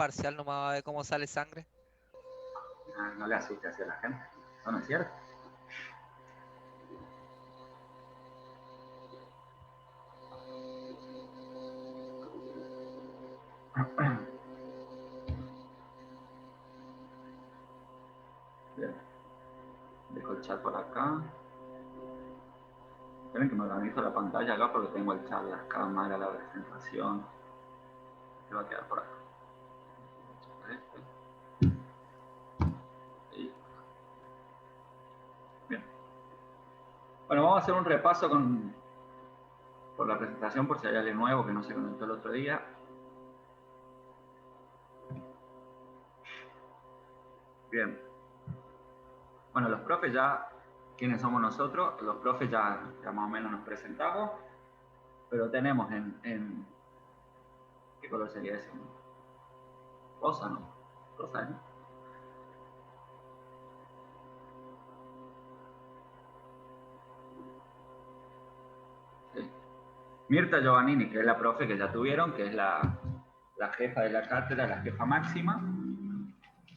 parcial nomás de cómo sale sangre. No le asuste hacia la gente. No, no es cierto. Bien. Dejo el chat por acá. Esperen que me organizo la pantalla acá porque tengo el chat, las cámaras, la presentación. Se va a quedar por acá. Bien. Bueno, vamos a hacer un repaso por la presentación por si hay alguien nuevo que no se conectó el otro día. Bien. Bueno, los profes ya, ¿quiénes somos nosotros? Los profes ya más o menos nos presentamos, pero tenemos ¿qué color sería ese? Rosa, ¿no? Rosa, ¿no? Sí. Mirta Giovannini, que es la profe que ya tuvieron, que es la jefa de la cátedra, la jefa máxima,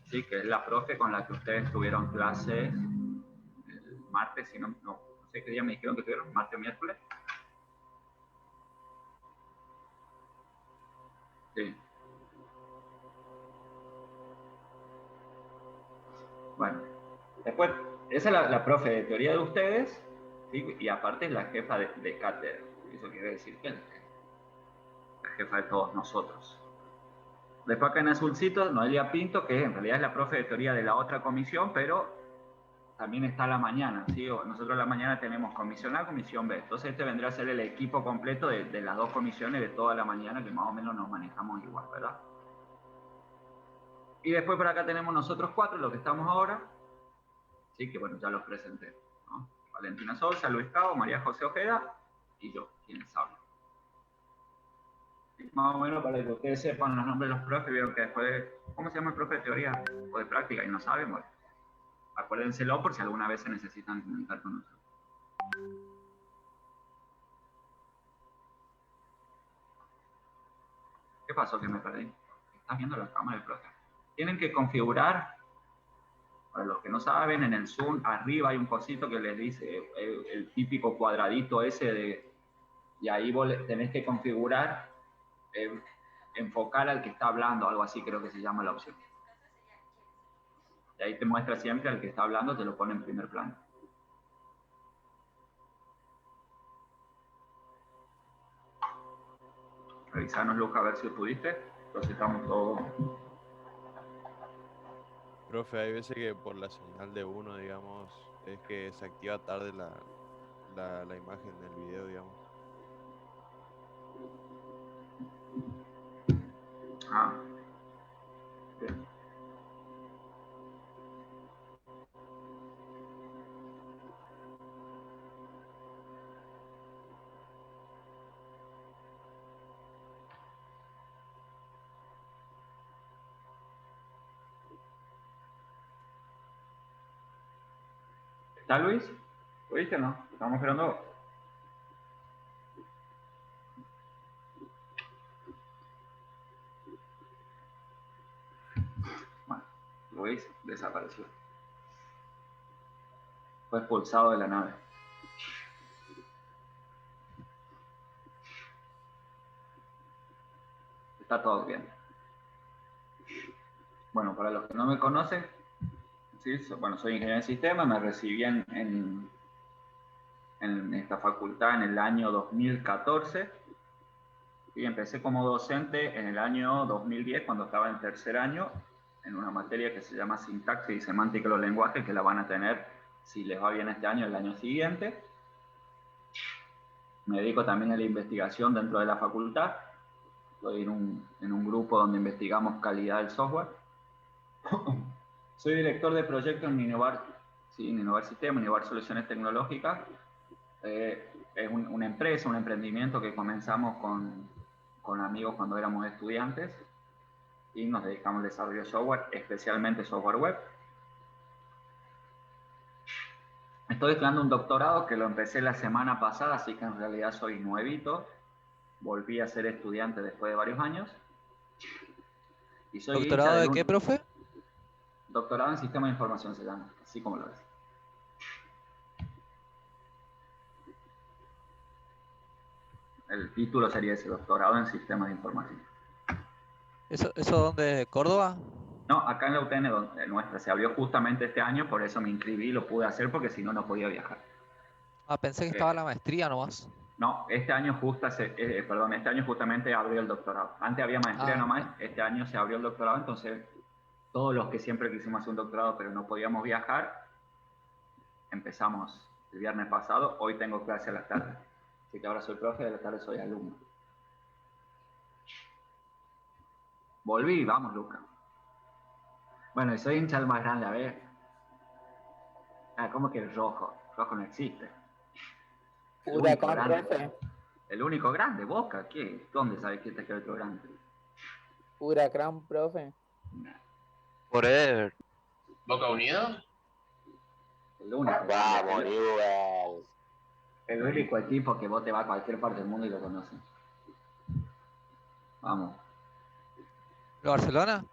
¿sí? Que es la profe con la que ustedes tuvieron clases el martes, si no sé qué día me dijeron que tuvieron, martes o miércoles. Sí. Bueno, después, esa es la profe de teoría de ustedes, ¿sí? Y aparte es la jefa de cátedra. Eso quiere decir que es la jefa de todos nosotros. Después acá en azulcito, Noelia Pinto, que en realidad es la profe de teoría de la otra comisión, pero también está a la mañana, ¿sí? Nosotros a la mañana tenemos comisión A, comisión B. Entonces este vendrá a ser el equipo completo de las dos comisiones de toda la mañana, que más o menos nos manejamos igual, ¿verdad? Y después por acá tenemos nosotros cuatro, los que estamos ahora, ¿sí? Que bueno, ya los presenté, ¿no? Valentina Sousa, Luis Cabo, María José Ojeda y yo, quienes hablan. Más o menos para que ustedes sepan los nombres de los profes, vieron que después, ¿cómo se llama el profe de teoría o de práctica? Y no saben, bueno, acuérdenselo por si alguna vez se necesitan comunicar con nosotros. ¿Qué pasó que me perdí? ¿Estás viendo la cámara del profe? Tienen que configurar, para los que no saben, en el Zoom arriba hay un cosito que les dice el típico cuadradito ese de, y ahí vos tenés que configurar, enfocar al que está hablando, algo así creo que se llama la opción. Y ahí te muestra siempre al que está hablando, te lo pone en primer plano. Revisanos, Luca, a ver si pudiste. Entonces estamos todos. Profe, hay veces que por la señal de uno, digamos, es que se activa tarde la imagen del video, digamos. Ah, bien. ¿Está Luis? ¿Pudiste o no? Estamos esperando. Bueno, Luis desapareció. Fue expulsado de la nave. Está todo bien. Bueno, para los que no me conocen, ¿sí? Bueno, soy ingeniero en sistemas, me recibí en esta facultad en el año 2014 y empecé como docente en el año 2010 cuando estaba en tercer año en una materia que se llama sintaxis y semántica de los lenguajes, que la van a tener, si les va bien este año, el año siguiente. Me dedico también a la investigación dentro de la facultad. Estoy en un grupo donde investigamos calidad del software. Soy director de proyectos en Innovar, ¿sí? En Innovar Sistemas, Innovar Soluciones Tecnológicas. Es una empresa, un emprendimiento que comenzamos con amigos cuando éramos estudiantes y nos dedicamos al desarrollo de software, especialmente software web. Estoy estudiando un doctorado que lo empecé la semana pasada, así que en realidad soy nuevito. Volví a ser estudiante después de varios años. Y soy hincha ¿Doctorado de del qué, profe? doctorado en Sistema de Información se llama, así como lo ves. El título sería ese, doctorado en Sistemas de Información. ¿Eso dónde? ¿Córdoba? No, acá en la UTN nuestra se abrió justamente este año, por eso me inscribí y lo pude hacer porque si no, no podía viajar. Ah, pensé que estaba Eh, la maestría nomás. no, este año este año justamente abrió el doctorado. Antes había maestría Ah, nomás, este año se abrió el doctorado, entonces todos los que siempre quisimos hacer un doctorado pero no podíamos viajar, empezamos el viernes pasado, hoy tengo clase a las tardes. Así que ahora soy profe, de la tarde soy alumno. Volví, vamos, Luca. Bueno, y soy hincha del más grande, a ver. Ah, ¿cómo que el rojo? Rojo no existe. El único Huracán, grande. profe. El único grande, Boca, ¿qué? ¿Dónde sabes que este que otro grande? Huracán, profe. Forever. ¿Boca Unido? El único Vamos, grande. Newell's. El único equipo que vos te vas a cualquier parte del mundo y lo conoces. Vamos. ¿de Barcelona?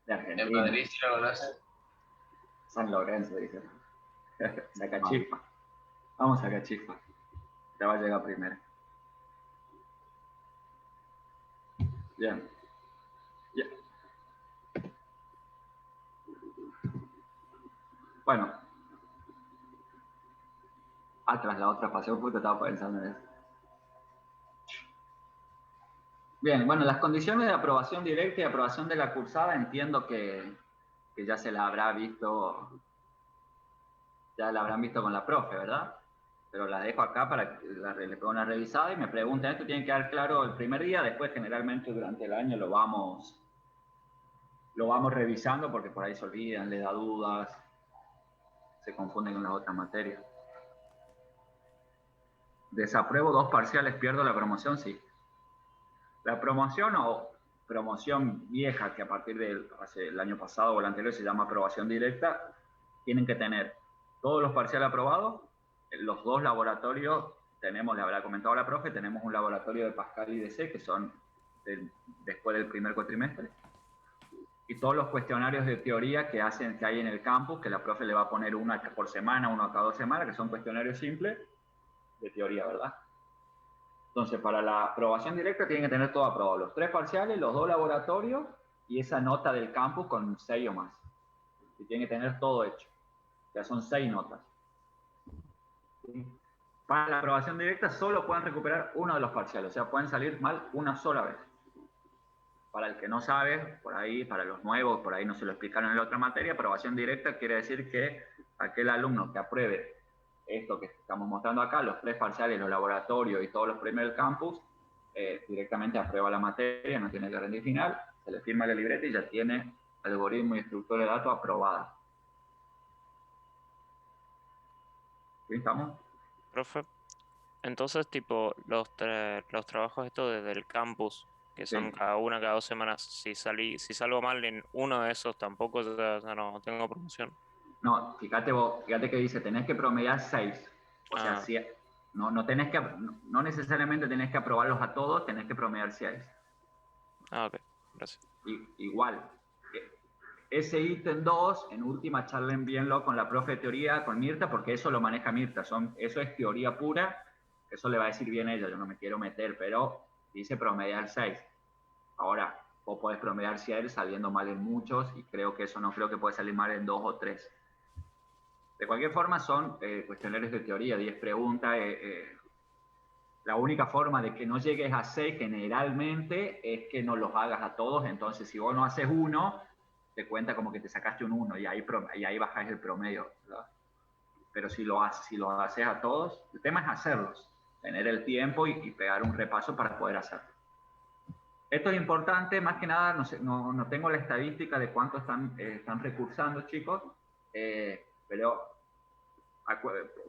De En Argentina. Madrid sí lo conoces. San Lorenzo, dice. Saca chispa. Vamos a sacar chispa. Te va a llegar primero. Bien. Bien. Bueno. Tras la otra pasión, justo estaba pensando en eso. Bien, bueno, las condiciones de aprobación directa y aprobación de la cursada entiendo que ya se la habrá visto, ya la habrán visto con la profe, ¿verdad? Pero las dejo acá para que le ponga una revisada y me pregunten. Esto tiene que quedar claro el primer día, después generalmente durante el año lo vamos revisando porque por ahí se olvidan, les da dudas, se confunden con las otras materias. ¿Desapruebo 2 parciales, pierdo la promoción? Sí. La promoción o promoción vieja, que a partir del año pasado o el anterior se llama aprobación directa, tienen que tener todos los parciales aprobados, los 2 laboratorios, le habrá comentado la profe, tenemos un laboratorio de Pascal y DC, que son después del primer cuatrimestre, y todos los cuestionarios de teoría que hay en el campus, que la profe le va a poner uno por semana, uno cada 2 semanas, que son cuestionarios simples de teoría, ¿verdad? Entonces, para la aprobación directa tienen que tener todo aprobado. Los 3 parciales, los 2 laboratorios y esa nota del campus con 6 o más. Y tienen que tener todo hecho. Ya son 6 notas. ¿Sí? Para la aprobación directa solo pueden recuperar uno de los parciales. O sea, pueden salir mal una sola vez. Para el que no sabe, por ahí, para los nuevos, por ahí no se lo explicaron en la otra materia, aprobación directa quiere decir que aquel alumno que apruebe esto que estamos mostrando acá, los 3 parciales, los laboratorios y todos los premios del campus, directamente aprueba la materia, no tiene que rendir final, se le firma la libreta y ya tiene algoritmo y estructura de datos aprobada. ¿Sí estamos? Profe, entonces, tipo, los trabajos estos desde el campus, que son Sí. cada 2 semanas, si salgo mal en uno de esos, tampoco ya no tengo promoción. No, fíjate que dice, tenés que promediar 6. O sea, si, no necesariamente tenés que aprobarlos a todos, tenés que promediar 6. Ah, ok, gracias. Igual, ese ítem 2, en última charlen bienlo con la profe de teoría, con Mirta, porque eso lo maneja Mirta, eso es teoría pura, eso le va a decir bien ella, yo no me quiero meter, pero dice promediar 6. Ahora, vos podés promediar 6 saliendo mal en muchos, y creo que eso no creo que puede salir mal en 2 o 3. De cualquier forma, son cuestionarios de teoría, 10 preguntas. La única forma de que no llegues a 6 generalmente es que no los hagas a todos. Entonces, si vos no haces uno, te cuenta como que te sacaste un 1 y ahí bajás el promedio, ¿verdad? Pero si lo haces a todos, el tema es hacerlos, tener el tiempo y pegar un repaso para poder hacerlo. Esto es importante, más que nada, no tengo la estadística de cuánto están recursando, chicos, pero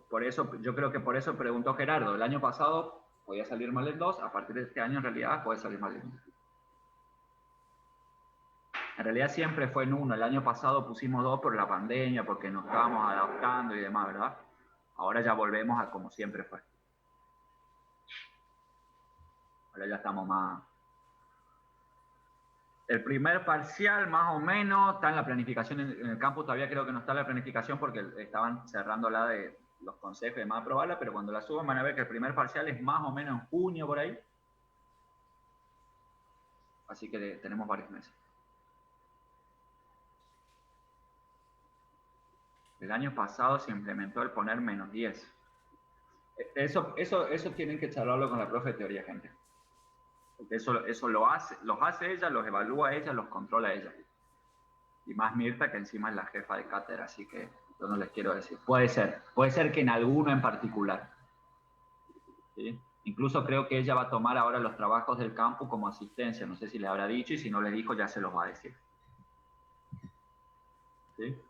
por eso, yo creo que por eso preguntó Gerardo. El año pasado podía salir mal en 2, a partir de este año en realidad puede salir mal en 1. En realidad siempre fue en 1. El año pasado pusimos 2 por la pandemia, porque nos estábamos adaptando y demás, ¿verdad? Ahora ya volvemos a como siempre fue. Ahora ya estamos más... El primer parcial, más o menos, está en la planificación en el campus. Todavía creo que no está en la planificación porque estaban cerrando la de los consejos y demás aprobarla, pero cuando la suban van a ver que el primer parcial es más o menos en junio por ahí. Así que tenemos varios meses. El año pasado se implementó el poner -10. Eso tienen que charlarlo con la profe de teoría, gente. Porque eso los hace ella, los evalúa ella, los controla ella. Y más Mirta, que encima es la jefa de cátedra, así que yo no les quiero decir. Puede ser que en alguno en particular. ¿Sí? Incluso creo que ella va a tomar ahora los trabajos del campus como asistencia. No sé si les habrá dicho, y si no les dijo ya se los va a decir. ¿Sí?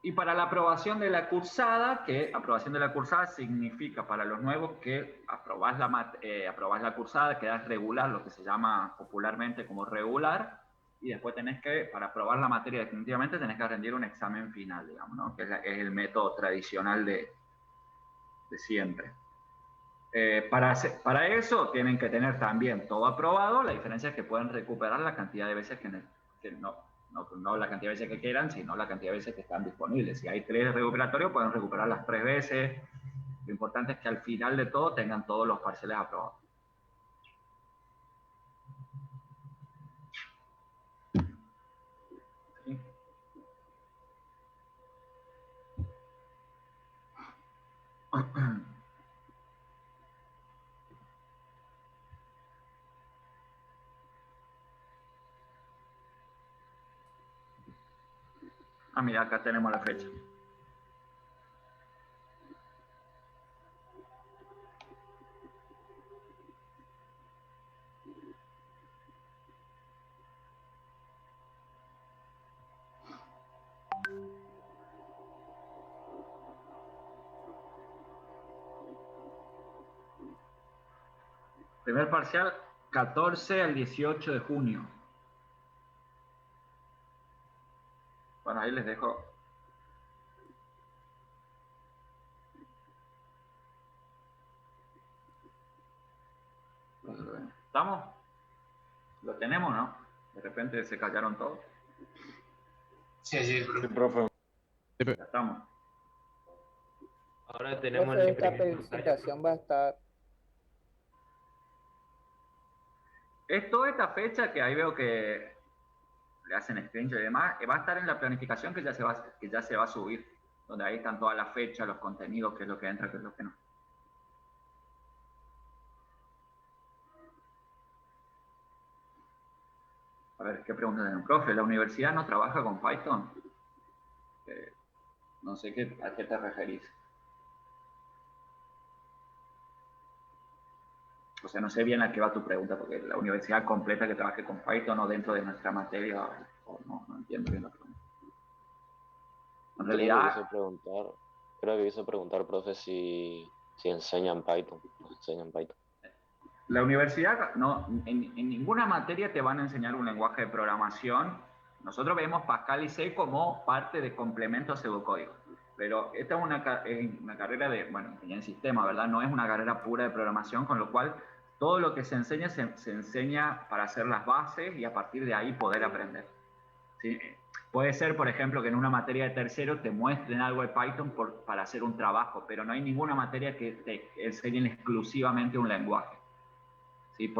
Y para la aprobación de la cursada, que aprobación de la cursada significa para los nuevos que aprobás la cursada, quedás regular, lo que se llama popularmente como regular, y después tenés que, para aprobar la materia definitivamente, tenés que rendir un examen final, digamos, ¿no? Que es el método tradicional de siempre. Para eso tienen que tener también todo aprobado. La diferencia es que pueden recuperar la cantidad de veces que no la cantidad de veces que quieran, sino la cantidad de veces que están disponibles. Si hay 3 recuperatorios, pueden recuperar las 3 veces. Lo importante es que al final de todo tengan todos los parciales aprobados. ¿Sí? Ah, mira, acá tenemos la fecha. Primer parcial, 14 al 18 de junio. Bueno, ahí les dejo. ¿Estamos? ¿Lo tenemos, no? De repente se callaron todos. Sí, Sí, profe. Ya estamos. Ahora tenemos Profe, el esta primer ensayo. presentación va a estar. Es toda esta fecha que ahí veo que le hacen screenshot y demás, que va a estar en la planificación que ya se va a subir, donde ahí están todas las fechas, los contenidos, qué es lo que entra, qué es lo que no. A ver, ¿qué pregunta tienen? Profe, ¿la universidad no trabaja con Python? No sé a qué te referís. O sea, no sé bien a qué va tu pregunta, porque la universidad completa que trabaje con Python o dentro de nuestra materia, o no entiendo bien la pregunta. En realidad, Creo que quise preguntar, profe, si enseñan Python. la universidad, no, en ninguna materia te van a enseñar un lenguaje de programación. Nosotros vemos Pascal y C como parte de complementos pseudocódigos. Pero esta es una carrera de, bueno, ingeniería en sistema, ¿verdad? No es una carrera pura de programación, con lo cual todo lo que se enseña se enseña para hacer las bases y a partir de ahí poder aprender. ¿Sí? Puede ser, por ejemplo, que en una materia de tercero te muestren algo de Python para hacer un trabajo, pero no hay ninguna materia que te enseñen exclusivamente un lenguaje. ¿Sí?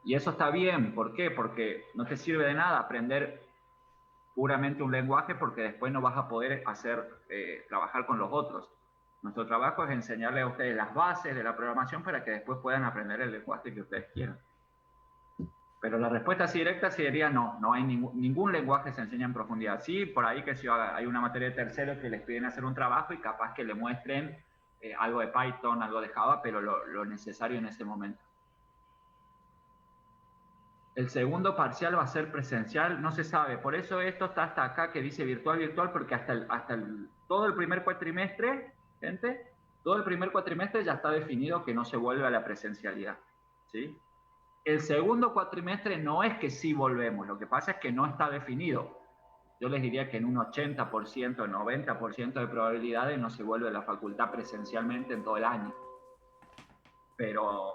Y eso está bien. ¿Por qué? Porque no te sirve de nada aprender puramente un lenguaje porque después no vas a poder trabajar con los otros. Nuestro trabajo es enseñarles a ustedes las bases de la programación para que después puedan aprender el lenguaje que ustedes quieran. Pero la respuesta así directa sería no hay ningún lenguaje se enseña en profundidad. Sí, por ahí que si hay una materia de tercero que les piden hacer un trabajo y capaz que le muestren algo de Python, algo de Java, pero lo necesario en ese momento. El segundo parcial va a ser presencial, no se sabe. Por eso esto está hasta acá que dice virtual, porque todo el primer cuatrimestre, gente, todo el primer cuatrimestre ya está definido que no se vuelve a la presencialidad. ¿Sí? El segundo cuatrimestre no es que sí volvemos, lo que pasa es que no está definido. Yo les diría que en un 80%, 90% de probabilidades no se vuelve a la facultad presencialmente en todo el año. Pero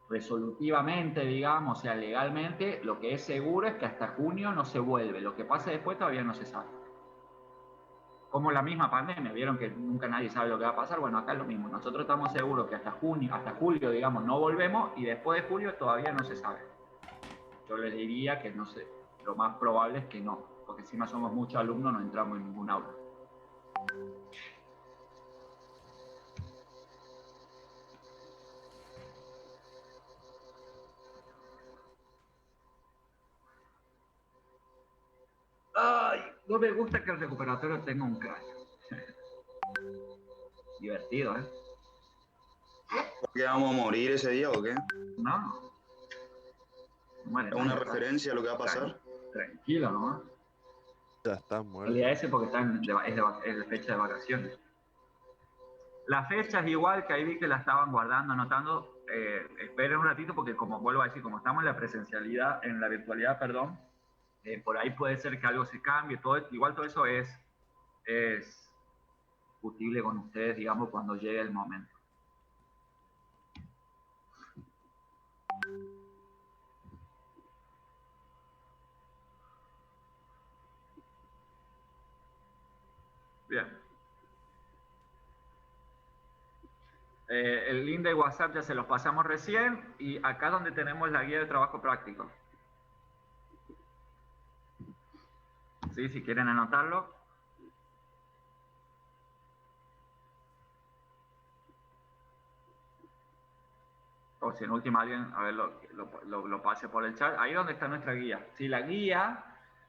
resolutivamente, digamos, o sea, legalmente, lo que es seguro es que hasta junio no se vuelve. Lo que pase después todavía no se sabe. Como la misma pandemia, vieron que nunca nadie sabe lo que va a pasar. Bueno, acá es lo mismo. Nosotros estamos seguros que hasta junio, hasta julio, digamos, no volvemos, y después de julio todavía no se sabe. Yo les diría que no sé, lo más probable es que no, porque encima somos muchos alumnos, no entramos en ningún aula. Ay, no me gusta que el recuperatorio tenga un cráneo. Divertido, ¿eh? ¿Por qué vamos a morir ese día o qué? No. Bueno, ¿Es una referencia a lo que va a pasar? Tranquilo, ¿no? Ya estás El muerto. día ese porque están es de fecha de vacaciones. La fecha es igual, que ahí vi que la estaban guardando, anotando. Esperen un ratito porque, como vuelvo a decir, como estamos en la presencialidad, en la virtualidad, perdón, por ahí puede ser que algo se cambie. Igual todo eso es discutible con ustedes, digamos, cuando llegue el momento. Bien. El link de WhatsApp ya se los pasamos recién, y acá es donde tenemos la guía de trabajo práctico. ¿Sí? Si quieren anotarlo. O si en última alguien, a ver, lo pase por el chat. Ahí es donde está nuestra guía. Sí, la guía,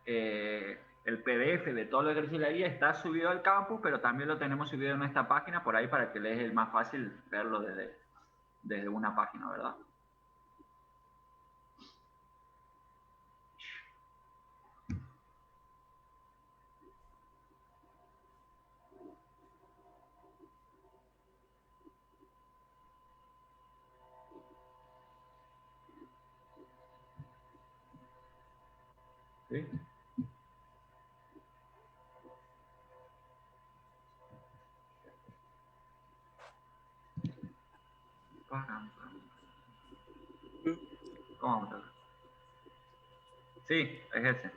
el PDF de todo lo que dice la guía está subido al campus, pero también lo tenemos subido en esta página por ahí para que les es más fácil verlo desde una página, ¿verdad? ¿Sí? ¿Cómo vamos a hacer? Sí, es ese.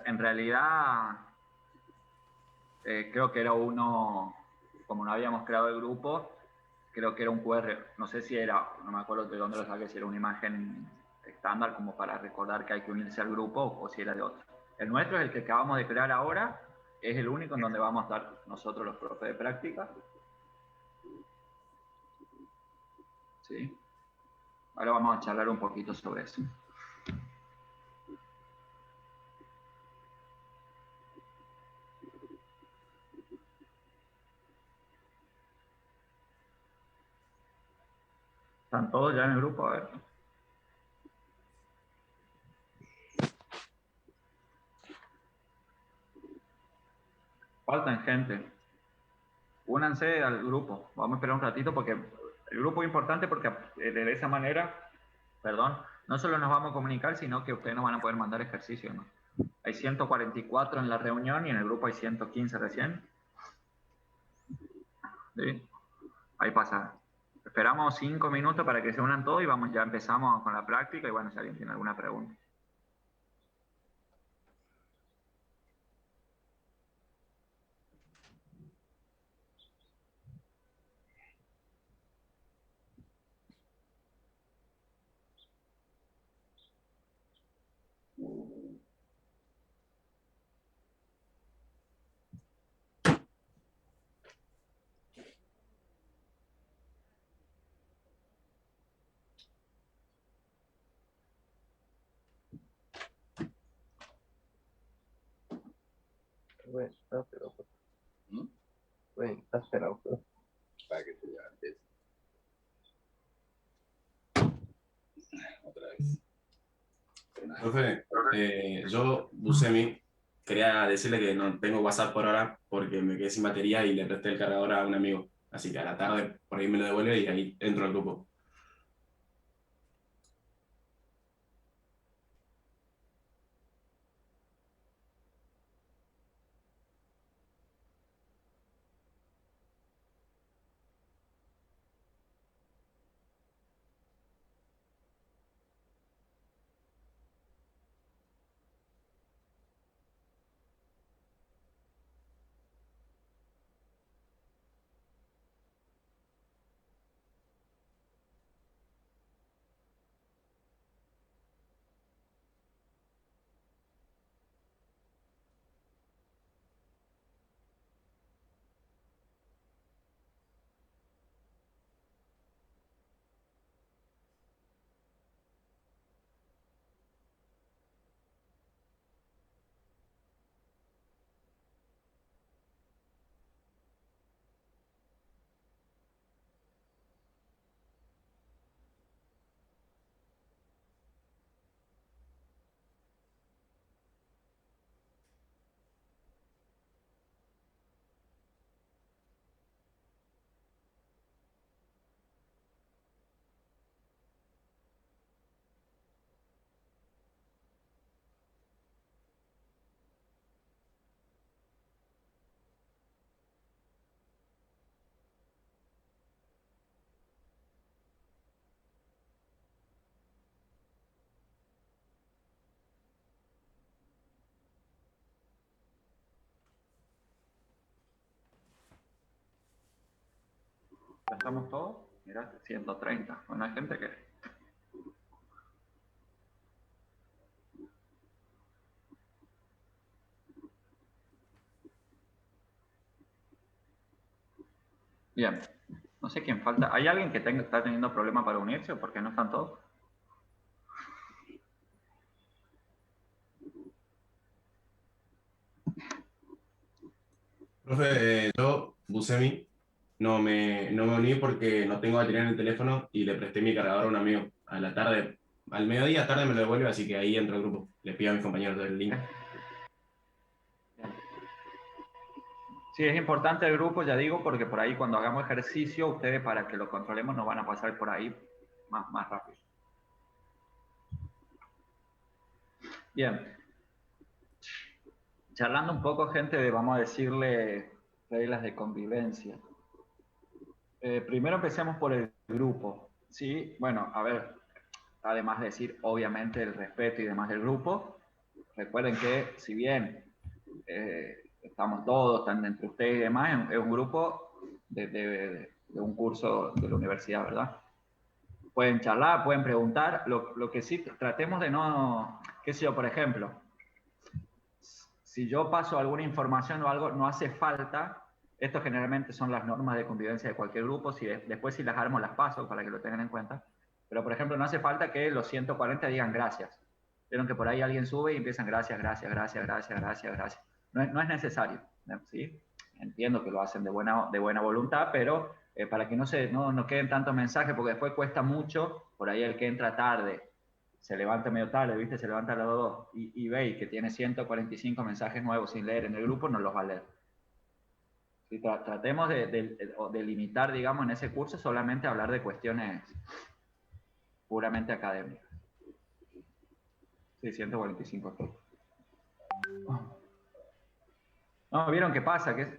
En realidad, creo que era uno, como no habíamos creado el grupo, creo que era un QR, no sé si era, no me acuerdo de dónde lo saqué, si era una imagen estándar como para recordar que hay que unirse al grupo, o si era de otro. El nuestro es el que acabamos de crear ahora, es el único en donde vamos a estar nosotros los profes de práctica. ¿Sí? Ahora vamos a charlar un poquito sobre eso. ¿Están todos ya en el grupo? A ver. Faltan gente. Únanse al grupo. Vamos a esperar un ratito porque el grupo es importante, porque de esa manera, perdón, no solo nos vamos a comunicar, sino que ustedes nos van a poder mandar ejercicios, ¿no? Hay 144 en la reunión y en el grupo hay 115 recién. ¿Sí? Ahí pasa. Esperamos 5 minutos para que se unan todos y vamos, ya empezamos con la práctica, y bueno, si alguien tiene alguna pregunta. Bueno, pero Para que te levantes. Otra vez. Profe, yo, Busemi, quería decirle que no tengo WhatsApp por ahora porque me quedé sin batería y le presté el cargador a un amigo. Así que a la tarde por ahí me lo devuelve y ahí entro al grupo. ¿Ya estamos todos? Mira, 130. Bueno, hay gente que... Bien. No sé quién falta. ¿Hay alguien que está teniendo problemas para unirse o por qué no están todos? Profe, yo, Busemi, no me uní porque no tengo batería en el teléfono y le presté mi cargador a un amigo. A la tarde, al mediodía tarde me lo devuelve, así que ahí entro al grupo. Le pido a mis compañeros el link. Sí, es importante el grupo, ya digo, porque por ahí cuando hagamos ejercicio, ustedes para que lo controlemos nos van a pasar por ahí más rápido. Bien. Charlando un poco, gente, de, vamos a decirle, reglas de convivencia. Primero empecemos por el grupo, ¿sí? Bueno, a ver, además de decir, obviamente, el respeto y demás del grupo, recuerden que si bien estamos todos, están entre ustedes y demás, es un grupo de un curso de la universidad, ¿verdad? Pueden charlar, pueden preguntar, lo que sí, tratemos de no, qué sé yo, por ejemplo, si yo paso alguna información o algo, no hace falta, esto generalmente son las normas de convivencia de cualquier grupo, después si las armo las paso para que lo tengan en cuenta, pero por ejemplo no hace falta que los 140 digan gracias. Vieron que por ahí alguien sube y empiezan gracias, gracias, gracias, gracias, gracias, gracias. No es necesario, ¿sí? Entiendo que lo hacen de buena voluntad, pero para que no queden tantos mensajes, porque después cuesta mucho, por ahí el que entra tarde, se levanta medio tarde, ¿viste? Se levanta a las 2 y ve que tiene 145 mensajes nuevos sin leer en el grupo, no los va a leer. ¿Sí? Tratemos de limitar, digamos, en ese curso solamente hablar de cuestiones puramente académicas. Sí, 145 todo. No, ¿vieron qué pasa? Que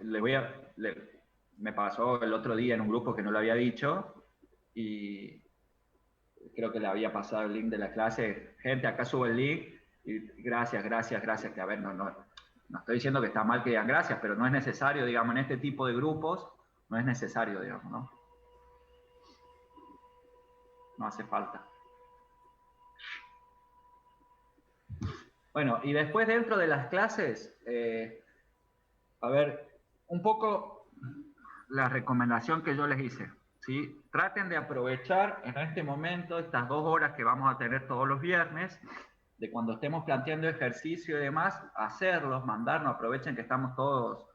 me pasó el otro día en un grupo que no lo había dicho y creo que le había pasado el link de la clase. Gente, acá sube el link y gracias, gracias, gracias. Que a ver, no estoy diciendo que está mal que digan gracias, pero no es necesario, digamos, en este tipo de grupos, no es necesario, digamos, ¿no? No hace falta. Bueno, y después dentro de las clases, a ver, un poco la recomendación que yo les hice, ¿sí? Traten de aprovechar en este momento estas 2 horas que vamos a tener todos los viernes, de cuando estemos planteando ejercicio y demás, hacerlos, mandarnos, aprovechen que estamos todos,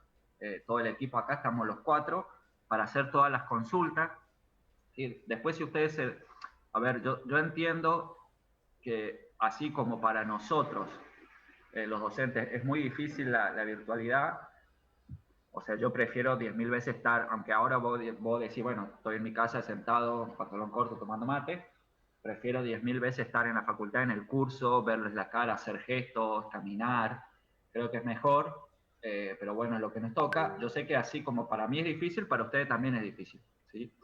todo el equipo acá, estamos los 4, para hacer todas las consultas. ¿Sí? Después si ustedes, a ver, yo entiendo que así como para nosotros, los docentes, es muy difícil la virtualidad. O sea, yo prefiero 10.000 veces estar, aunque ahora vos decís, bueno, estoy en mi casa sentado, pantalón corto, tomando mate, prefiero 10.000 veces estar en la facultad, en el curso, verles la cara, hacer gestos, caminar, creo que es mejor, pero bueno, es lo que nos toca. Yo sé que así como para mí es difícil, para ustedes también es difícil, ¿sí?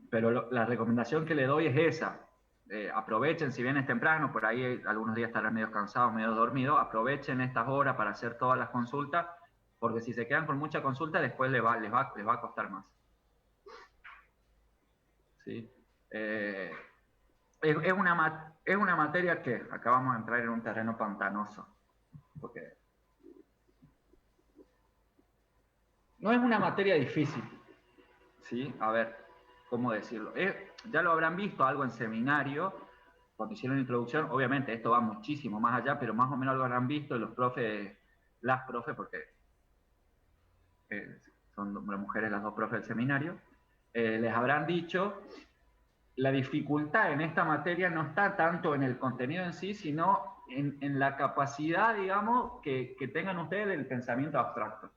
Pero la recomendación que le doy es esa. Aprovechen, si bien es temprano, por ahí algunos días estarán medio cansados, medio dormidos, aprovechen estas horas para hacer todas las consultas, porque si se quedan con mucha consulta, después les va a costar más. ¿Sí? Es una materia que acá vamos a entrar en un terreno pantanoso, porque no es una materia difícil, ¿sí? A ver, ¿cómo decirlo? Ya lo habrán visto algo en seminario, cuando hicieron la introducción, obviamente esto va muchísimo más allá, pero más o menos lo habrán visto los profes, las profes, porque son mujeres las 2 profes del seminario, les habrán dicho, la dificultad en esta materia no está tanto en el contenido en sí, sino en la capacidad, digamos, que tengan ustedes del pensamiento abstracto.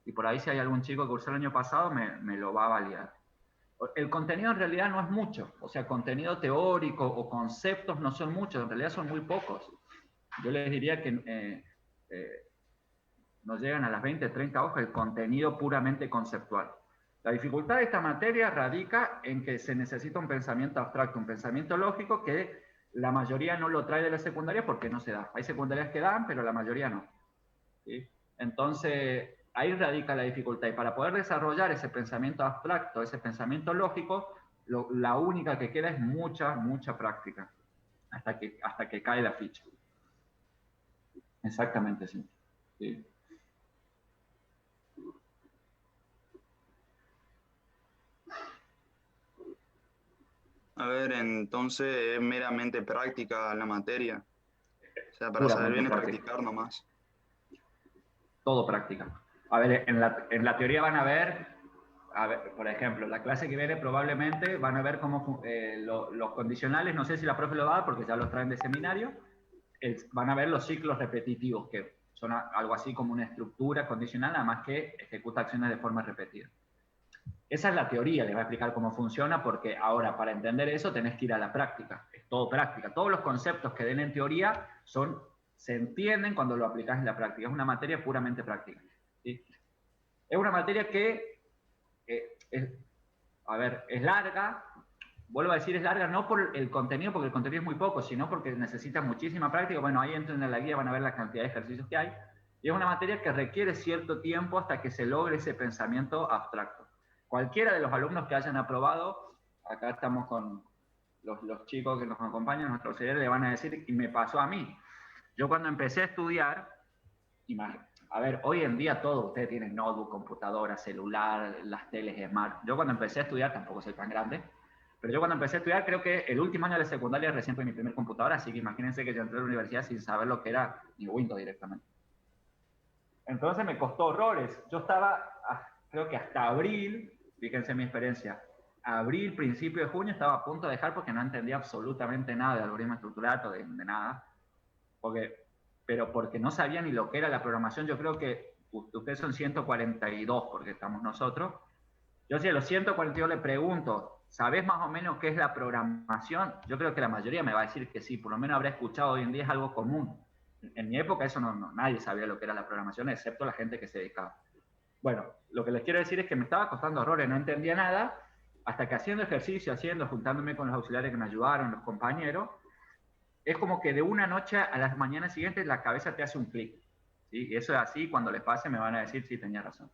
Y por ahí si hay algún chico que cursó el año pasado, me lo va a validar. El contenido en realidad no es mucho, o sea, contenido teórico o conceptos no son muchos, en realidad son muy pocos. Yo les diría que no llegan a las 20, 30 hojas el contenido puramente conceptual. La dificultad de esta materia radica en que se necesita un pensamiento abstracto, un pensamiento lógico que la mayoría no lo trae de la secundaria porque no se da. Hay secundarias que dan, pero la mayoría no. ¿Sí? Entonces, ahí radica la dificultad. Y para poder desarrollar ese pensamiento abstracto, ese pensamiento lógico, la única que queda es mucha práctica, hasta que cae la ficha. Exactamente, sí. Sí. A ver, entonces es meramente práctica la materia. O sea, para saber Puramente bien es práctica. practicar nomás. Todo práctica. A ver, en la teoría van a ver, por ejemplo, la clase que viene probablemente van a ver cómo los condicionales, no sé si la profe lo da porque ya los traen de seminario, van a ver los ciclos repetitivos, que son algo así como una estructura condicional, nada más que ejecuta acciones de forma repetida. Esa es la teoría, les voy a explicar cómo funciona, porque ahora para entender eso tenés que ir a la práctica, es todo práctica. Todos los conceptos que den en teoría se entienden cuando lo aplicás en la práctica, es una materia puramente práctica. ¿Sí? Es una materia que, es larga, vuelvo a decir es larga, no por el contenido, porque el contenido es muy poco, sino porque necesita muchísima práctica. Bueno, ahí entran en la guía, van a ver la cantidad de ejercicios que hay, y es una materia que requiere cierto tiempo hasta que se logre ese pensamiento abstracto. Cualquiera de los alumnos que hayan aprobado, acá estamos con los chicos que nos acompañan, nuestros auxiliares, le van a decir, y me pasó a mí. Yo cuando empecé a estudiar, a ver, hoy en día todos ustedes tienen notebook, computadora, celular, las teles smart. Yo cuando empecé a estudiar, tampoco soy tan grande, pero yo cuando empecé a estudiar, creo que el último año de la secundaria recién fue mi primer computadora, así que imagínense que yo entré a la universidad sin saber lo que era ni Windows directamente. Entonces me costó horrores. Yo estaba, creo que hasta abril, fíjense mi experiencia, abril, principio de junio, estaba a punto de dejar porque no entendía absolutamente nada de algoritmo estructurado, de nada. Pero porque no sabía ni lo que era la programación. Yo creo que ustedes son 142 porque estamos nosotros. Yo si a los 142 le pregunto, ¿sabés más o menos qué es la programación? Yo creo que la mayoría me va a decir que sí, por lo menos habrá escuchado, hoy en día es algo común. En mi época eso nadie sabía lo que era la programación, excepto la gente que se dedicaba. Bueno, lo que les quiero decir es que me estaba costando horrores, no entendía nada, hasta que haciendo ejercicio, juntándome con los auxiliares que me ayudaron, los compañeros, es como que de una noche a las mañanas siguientes la cabeza te hace un clic. ¿Sí? Y eso es así, cuando les pase me van a decir, sí, tenía razón.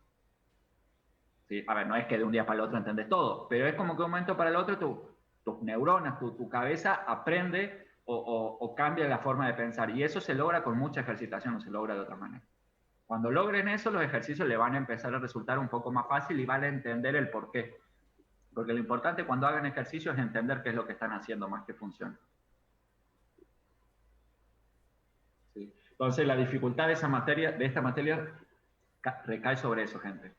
¿Sí? A ver, no es que de un día para el otro entendés todo, pero es como que de un momento para el otro tus neuronas, tu cabeza aprende o cambia la forma de pensar. Y eso se logra con mucha ejercitación, no se logra de otra manera. Cuando logren eso, los ejercicios le van a empezar a resultar un poco más fácil y van a entender el por qué. Porque lo importante cuando hagan ejercicios es entender qué es lo que están haciendo más que funciona. ¿Sí? Entonces la dificultad de esta materia recae sobre eso, gente.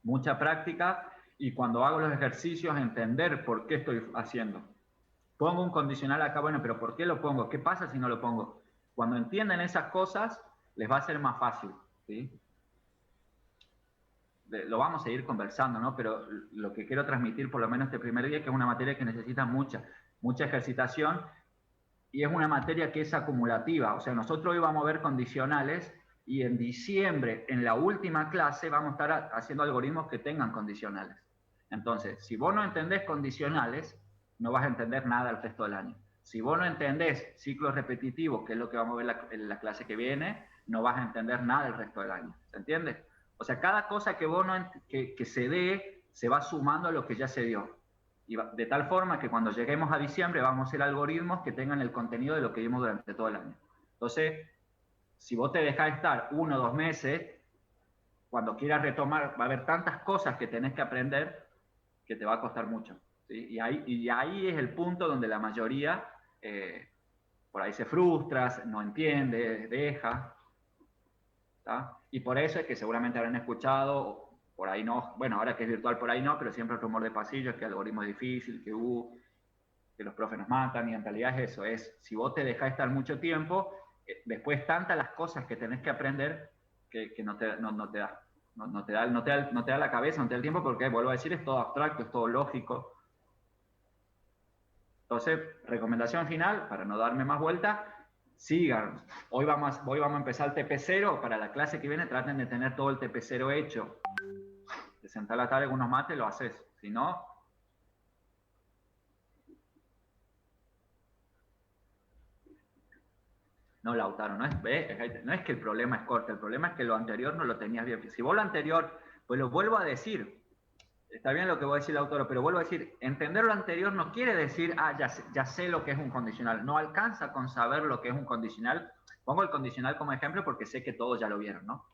Mucha práctica y cuando hago los ejercicios entender por qué estoy haciendo. Pongo un condicional acá, bueno, pero ¿por qué lo pongo? ¿Qué pasa si no lo pongo? Cuando entienden esas cosas, les va a ser más fácil, ¿sí? Lo vamos a ir conversando, ¿no? Pero lo que quiero transmitir, por lo menos este primer día, es que es una materia que necesita mucha ejercitación y es una materia que es acumulativa. O sea, nosotros hoy vamos a ver condicionales y en diciembre, en la última clase, vamos a estar haciendo algoritmos que tengan condicionales. Entonces, si vos no entendés condicionales, no vas a entender nada el resto del año. Si vos no entendés ciclos repetitivos, que es lo que vamos a ver en la clase que viene, no vas a entender nada el resto del año. ¿Se entiende? O sea, cada cosa que vos que se dé, se va sumando a lo que ya se dio. Y de tal forma que cuando lleguemos a diciembre vamos a hacer algoritmos que tengan el contenido de lo que vimos durante todo el año. Entonces, si vos te dejás estar 1 o 2 meses, cuando quieras retomar, va a haber tantas cosas que tenés que aprender que te va a costar mucho. ¿Sí? Y ahí es el punto donde la mayoría por ahí se frustra, no entiende, deja. ¿Tá? Y por eso es que seguramente habrán escuchado, por ahí no, bueno, ahora que es virtual por ahí no, pero siempre el rumor de pasillo es que el algoritmo es difícil, que los profes nos matan, y en realidad es eso, es si vos te dejás estar mucho tiempo, después tantas las cosas que tenés que aprender que no te da la cabeza, no te da el tiempo, porque vuelvo a decir, es todo abstracto, es todo lógico. Entonces, recomendación final, para no darme más vuelta, sigan. Hoy vamos a empezar el TP0, para la clase que viene traten de tener todo el TP0 hecho. Te sentás a la tarde con unos mates, lo haces. Si no, No, Lautaro, no es que el problema es corto, el problema es que lo anterior no lo tenías bien. Si vos lo anterior, pues lo vuelvo a decir, está bien lo que voy a decir, Lautaro, pero vuelvo a decir, entender lo anterior no quiere decir, ya sé lo que es un condicional. No alcanza con saber lo que es un condicional. Pongo el condicional como ejemplo porque sé que todos ya lo vieron, ¿no?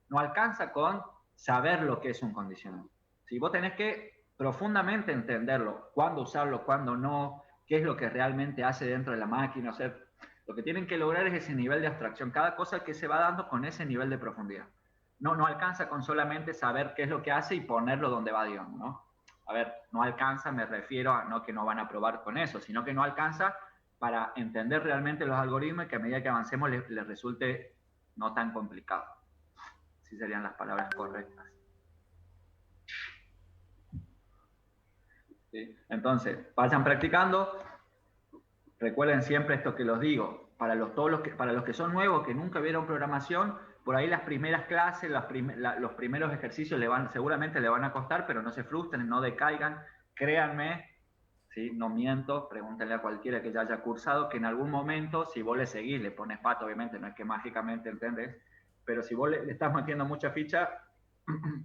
No alcanza con saber lo que es un condicional. Si vos tenés que profundamente entenderlo, cuándo usarlo, cuándo no, qué es lo que realmente hace dentro de la máquina, o sea, lo que tienen que lograr es ese nivel de abstracción, cada cosa que se va dando con ese nivel de profundidad. No alcanza con solamente saber qué es lo que hace y ponerlo donde va, digamos, ¿no? A ver, no alcanza, me refiero a no que no van a probar con eso, sino que no alcanza para entender realmente los algoritmos y que a medida que avancemos les resulte no tan complicado. Así serían las palabras correctas. ¿Sí? Entonces, vayan practicando. Recuerden siempre esto que los digo. Para los que son nuevos, que nunca vieron programación, por ahí las primeras clases, los primeros ejercicios seguramente le van a costar, pero no se frustren, no decaigan. Créanme, ¿sí? No miento, pregúntenle a cualquiera que ya haya cursado, que en algún momento, si vos le seguís, le pones pato, obviamente, no es que mágicamente entendés, pero si vos le estás metiendo mucha ficha,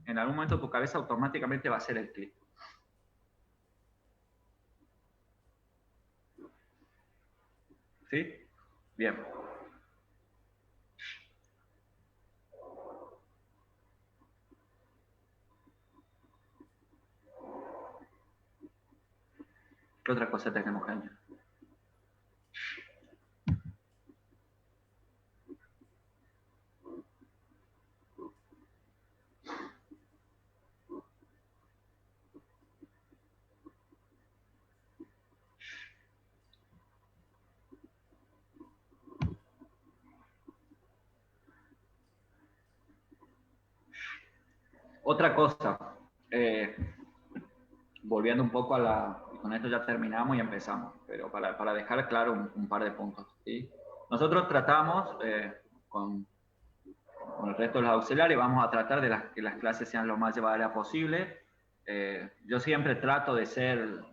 en algún momento tu cabeza automáticamente va a hacer el clic. ¿Sí? Bien. ¿Qué otra cosa tenemos que añadir? Otra cosa, volviendo un poco con esto ya terminamos y empezamos, pero para dejar claro un par de puntos. ¿Sí? Nosotros tratamos con el resto de los auxiliares, vamos a tratar de que las clases sean lo más llevaderas posible. Yo siempre trato de ser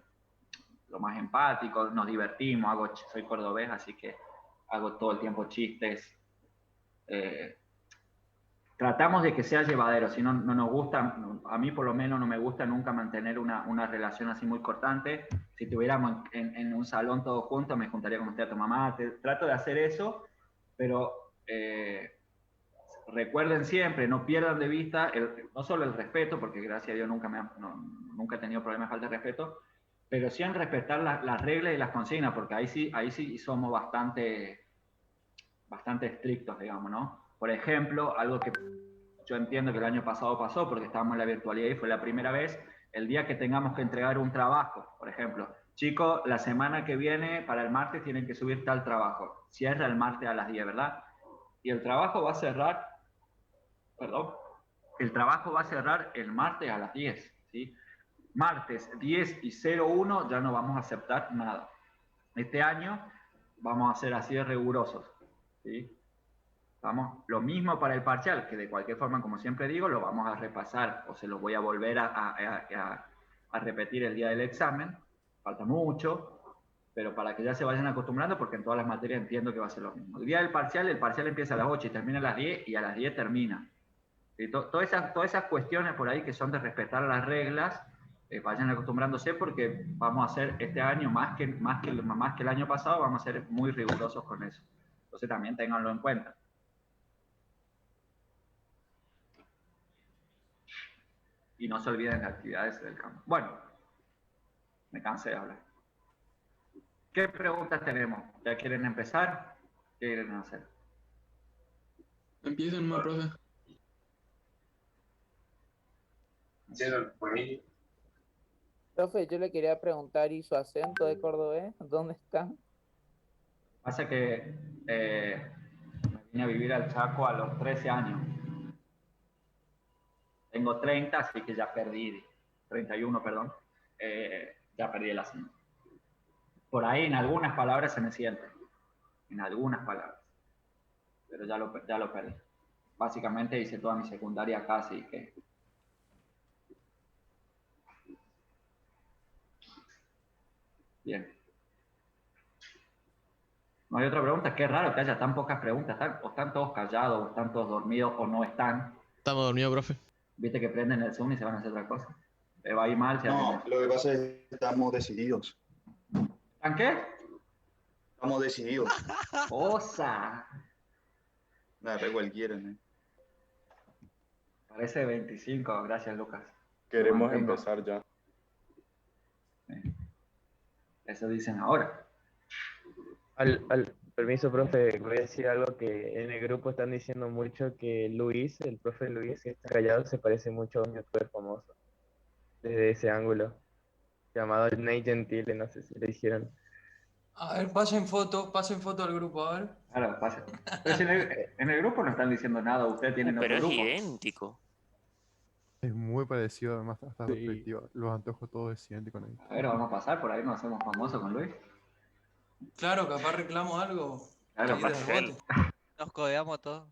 lo más empático, nos divertimos, soy cordobés, así que hago todo el tiempo chistes. Tratamos de que sea llevadero, si no nos gusta, a mí por lo menos no me gusta nunca mantener una relación así muy cortante. Si estuviéramos en un salón todos juntos, me juntaría con usted a tomar mate. Trato de hacer eso, pero recuerden siempre, no pierdan de vista no solo el respeto, porque gracias a Dios nunca he tenido problemas de falta de respeto, pero sí en respetar las reglas y las consignas, porque ahí sí somos bastante estrictos, digamos, ¿no? Por ejemplo, algo que yo entiendo que el año pasado pasó, porque estábamos en la virtualidad y fue la primera vez, el día que tengamos que entregar un trabajo, por ejemplo, chicos, la semana que viene, para el martes, tienen que subir tal trabajo. Cierra el martes a las 10, ¿verdad? Y el trabajo va a cerrar, el trabajo va a cerrar el martes a las 10, ¿sí? Martes 10 y 01 ya no vamos a aceptar nada. Este año vamos a ser así de rigurosos, ¿sí? Vamos, lo mismo para el parcial, que de cualquier forma, como siempre digo, lo vamos a repasar o se lo voy a volver a repetir el día del examen. Falta mucho, pero para que ya se vayan acostumbrando, porque en todas las materias entiendo que va a ser lo mismo. El día del parcial, el parcial empieza a las 8 y termina a las 10 y a las 10 termina. ¿Sí? Todas esas cuestiones por ahí que son de respetar las reglas, vayan acostumbrándose porque vamos a hacer este año más que el año pasado, vamos a ser muy rigurosos con eso. Entonces también ténganlo en cuenta. Y no se olviden de actividades del campo. Bueno, me cansé de hablar. ¿Qué preguntas tenemos? ¿Ya quieren empezar? ¿Qué quieren hacer? Empiezan más, profe. Profe, yo le quería preguntar, ¿y su acento de cordobés? ¿Dónde está? Pasa que me vine a vivir al Chaco a los 13 años. Tengo 30, así que ya perdí, 31, perdón. Ya perdí el acento. Por ahí en algunas palabras se me siente. En algunas palabras. Pero ya lo perdí. Básicamente hice toda mi secundaria acá, así que... Bien. No hay otra pregunta. Qué raro que haya tan pocas preguntas. O están todos callados, o están todos dormidos, o no están. Estamos dormidos, profe. Viste que prenden el Zoom y se van a hacer otra cosa. Te va a ir mal si No, hacen lo que pasa es que estamos decididos. eso. ¿Están qué? Estamos decididos. ¡Osa! Nada, re cualquiera, ¿no? Parece 25. Gracias, Lucas. Queremos Mantengo. empezar ya. Eso dicen ahora. Permiso, profe, voy a decir algo que en el grupo están diciendo mucho que Luis, el profe Luis, que está callado, se parece mucho a un youtuber famoso. Desde ese ángulo. Llamado Nate Gentile, no sé si le hicieron. A ver, pasen foto al grupo, a ver. Claro, pasa. Pero si en el grupo no están diciendo nada, ustedes tienen Pero otro es grupo. idéntico. Es muy parecido, además, hasta la perspectiva. Los anteojos todos es idéntico. ¿No? A ver, vamos a pasar por ahí, nos hacemos famosos con Luis. Claro, capaz reclamo algo. Claro, ahí pasa. de rebote. Nos codeamos todos.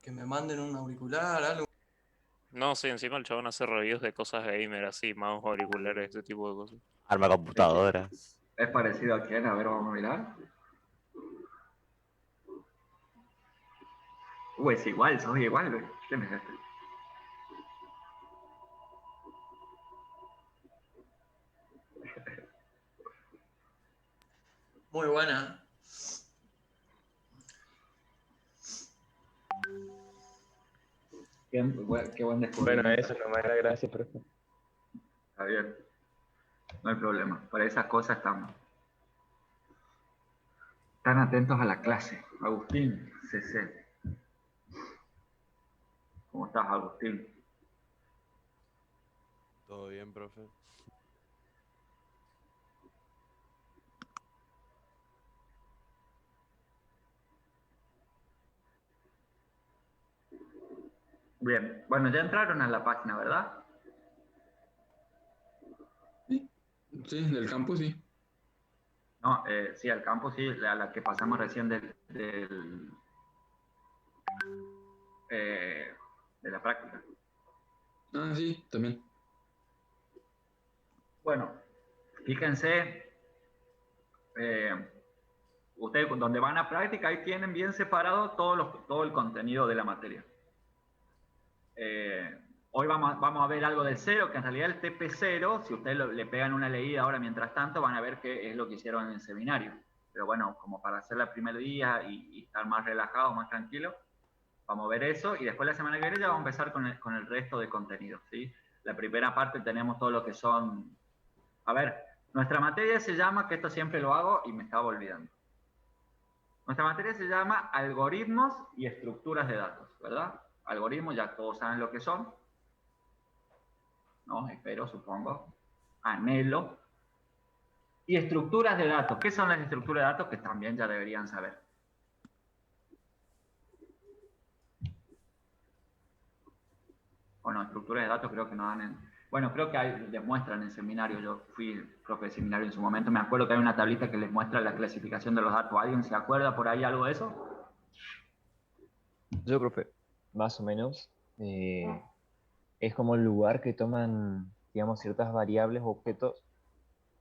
Que me manden un auricular, algo. No, sí, encima el chabón hace reviews de cosas gamer así, mouse, auriculares, este tipo de cosas. Arma computadora. ¿Es parecido a quién? A ver, vamos a mirar. Es igual, sos igual, Luis. ¿Quién es este? Muy buena. Qué buen descubrimiento. Bueno, eso nomás era gracias, profe. Está bien. No hay problema. Para esas cosas estamos. Están atentos a la clase. Agustín, CC. ¿Cómo estás, Agustín? ¿Todo bien, profe? Bien. Bueno, ya entraron a la página, ¿verdad? Sí, del campo sí. No, sí, al campus sí, la que pasamos recién de la práctica. Ah, sí, también. Bueno, fíjense, ustedes donde van a práctica, ahí tienen bien separado todo el contenido de la materia. Hoy vamos a ver algo del cero, que en realidad el TP0, si ustedes le pegan una leída ahora mientras tanto, van a ver qué es lo que hicieron en el seminario. Pero bueno, como para hacer el primer día y estar más relajados, más tranquilos, vamos a ver eso. Y después la semana que viene ya vamos a empezar con el resto de contenido, ¿sí? La primera parte tenemos todo lo que son... A ver, nuestra materia se llama, que esto siempre lo hago y me estaba olvidando. Nuestra materia se llama algoritmos y estructuras de datos, ¿verdad? Algoritmos, ya todos saben lo que son. No, espero, supongo. Anhelo. Y estructuras de datos. ¿Qué son las estructuras de datos? Que también ya deberían saber. Bueno, estructuras de datos creo que no dan en... Bueno, creo que les muestran en seminario. Yo fui profe de seminario en su momento. Me acuerdo que hay una tablita que les muestra la clasificación de los datos. ¿Alguien se acuerda por ahí algo de eso? Yo, profe, más o menos. Es como el lugar que toman, digamos, ciertas variables o objetos.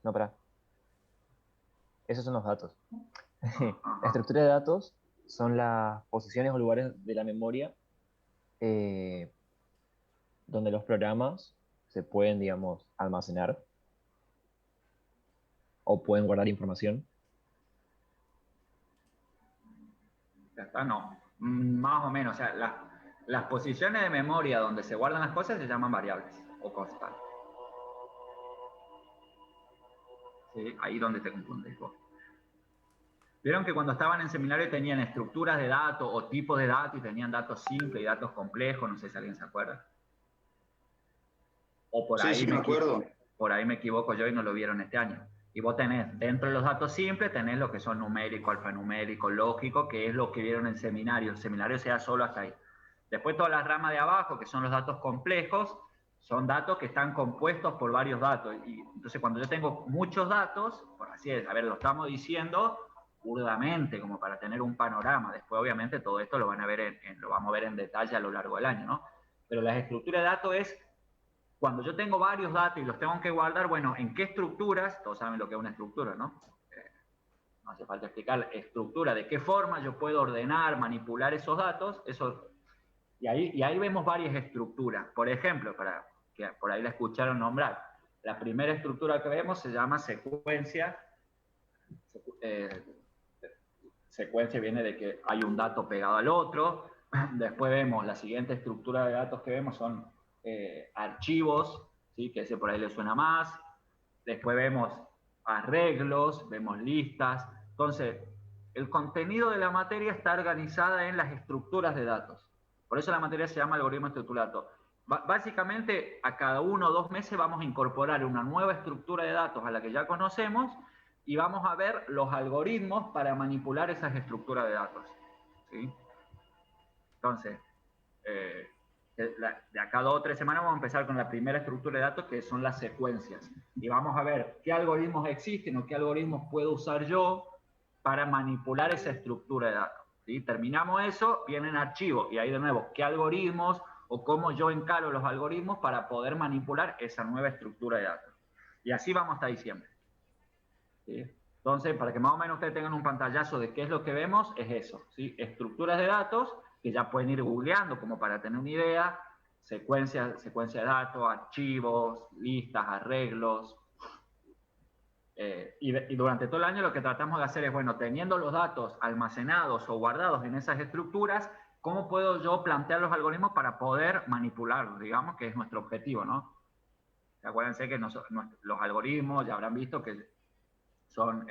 No, pará. Esos son los datos. La estructura de datos son las posiciones o lugares de la memoria donde los programas se pueden, digamos, almacenar o pueden guardar información. Ya está, no. Más o menos. O sea, las posiciones de memoria donde se guardan las cosas se llaman variables o constantes. ¿Sí? Ahí donde te confundes vos. Vieron que cuando estaban en seminario tenían estructuras de datos o tipos de datos y tenían datos simples y datos complejos. No sé si alguien se acuerda. O por ahí Sí, me acuerdo. Por ahí me equivoco yo y no lo vieron este año. Y vos tenés, dentro de los datos simples, tenés lo que son numérico, alfanumérico, lógico, que es lo que vieron en seminario. El seminario se da solo hasta ahí. Después todas las ramas de abajo, que son los datos complejos, son datos que están compuestos por varios datos. Y entonces cuando yo tengo muchos datos, por así decirlo, a ver, lo estamos diciendo burdamente, como para tener un panorama. Después obviamente todo esto lo van a ver lo vamos a ver en detalle a lo largo del año, ¿no? Pero la estructura de datos es cuando yo tengo varios datos y los tengo que guardar, bueno, ¿en qué estructuras? Todos saben lo que es una estructura, ¿no? no hace falta explicar, estructura, de qué forma yo puedo ordenar, manipular esos datos, y ahí vemos varias estructuras. Por ejemplo, que por ahí la escucharon nombrar, la primera estructura que vemos se llama secuencia. Secuencia viene de que hay un dato pegado al otro. Después vemos la siguiente estructura de datos que vemos son archivos, ¿sí? Que ese por ahí le suena más. Después vemos arreglos, vemos listas. Entonces, el contenido de la materia está organizada en las estructuras de datos. Por eso la materia se llama algoritmo estructurado. Básicamente, a cada 1 o 2 meses vamos a incorporar una nueva estructura de datos a la que ya conocemos y vamos a ver los algoritmos para manipular esas estructuras de datos, ¿sí? Entonces, de acá 2 o 3 semanas vamos a empezar con la primera estructura de datos, que son las secuencias. Y vamos a ver qué algoritmos existen o qué algoritmos puedo usar yo para manipular esa estructura de datos, ¿sí? Terminamos eso, vienen archivos, y ahí de nuevo, qué algoritmos o cómo yo encaro los algoritmos para poder manipular esa nueva estructura de datos. Y así vamos hasta diciembre, ¿sí? Entonces, para que más o menos ustedes tengan un pantallazo de qué es lo que vemos, es eso, ¿sí? Estructuras de datos, que ya pueden ir googleando como para tener una idea, secuencia de datos, archivos, listas, arreglos. Y durante todo el año lo que tratamos de hacer es, bueno, teniendo los datos almacenados o guardados en esas estructuras, ¿cómo puedo yo plantear los algoritmos para poder manipularlos? Digamos que es nuestro objetivo, ¿no? Acuérdense que los algoritmos, ya habrán visto que son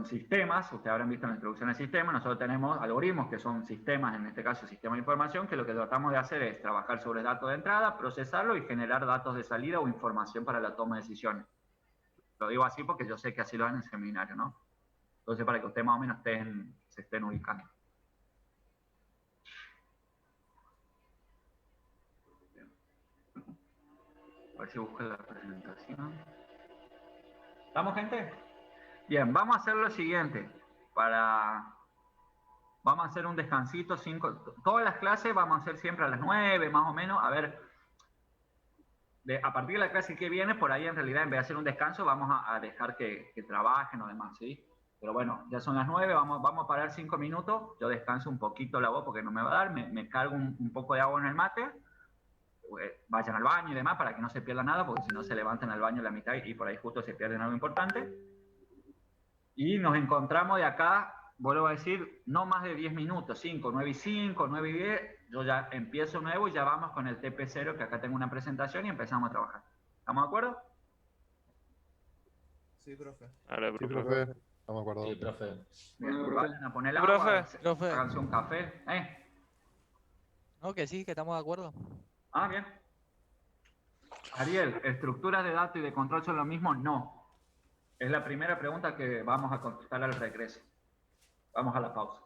sistemas, ustedes habrán visto en la introducción al sistema, nosotros tenemos algoritmos que son sistemas, en este caso sistemas de información, que lo que tratamos de hacer es trabajar sobre datos de entrada, procesarlo y generar datos de salida o información para la toma de decisiones. Lo digo así porque yo sé que así lo dan en el seminario, ¿no? Entonces, para que ustedes más o menos se estén ubicando. A ver si busco la presentación. ¿Estamos, gente? Bien, vamos a hacer lo siguiente. Vamos a hacer un descansito. Todas las clases vamos a hacer siempre a las 9, más o menos. A ver, a partir de la clase que viene, por ahí en realidad, en vez de hacer un descanso, vamos a dejar que trabajen o demás, ¿sí? Pero bueno, ya son las 9, vamos a parar 5 minutos. Yo descanso un poquito la voz porque no me va a dar. Me cargo un poco de agua en el mate. Vayan al baño y demás para que no se pierda nada, porque si no se levantan al baño la mitad y por ahí justo se pierden algo importante. Y nos encontramos de acá, vuelvo a decir, no más de 10 minutos, 5, 9 y 5, 9 y 10, yo ya empiezo nuevo y ya vamos con el TP0, que acá tengo una presentación y empezamos a trabajar. ¿Estamos de acuerdo? Sí, profe. Sí, profe. Estamos de acuerdo. Sí, profe. Bien, vayan a poner el Profe, agua, profe. háganse un café. No, que sí, que estamos de acuerdo. Ah, bien. Ariel, ¿estructuras de datos y de control son lo mismo? No. Es la primera pregunta que vamos a contestar al regreso. Vamos a la pausa.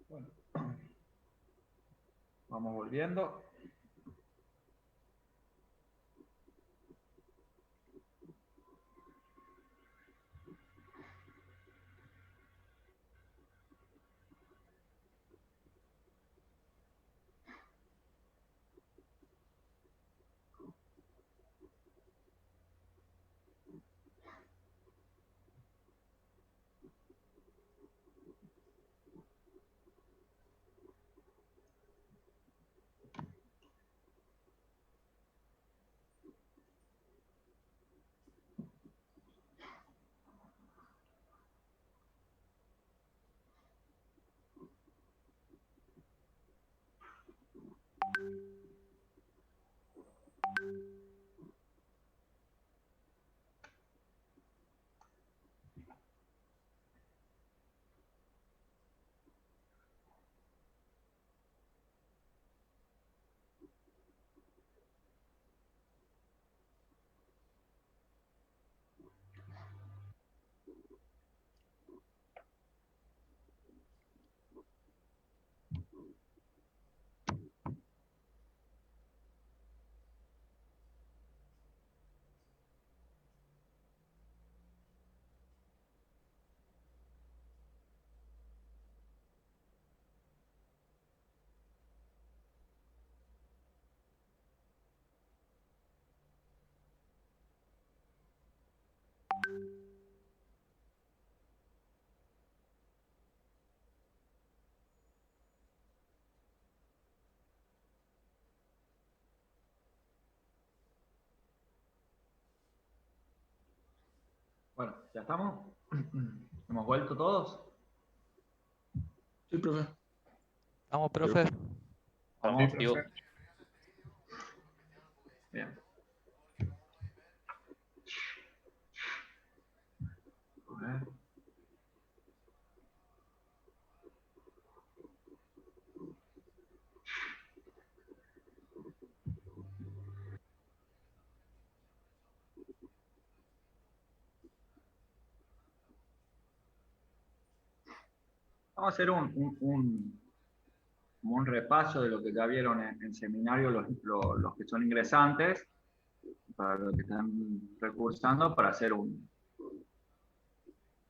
Bueno, vamos volviendo. Bueno, ¿ya estamos? ¿Hemos vuelto todos? Sí, profe. Vamos, profe. Vamos, Yo. profe. Bien. A ver. Vamos a hacer como un repaso de lo que ya vieron en seminario los que son ingresantes, para los que están recursando, para hacer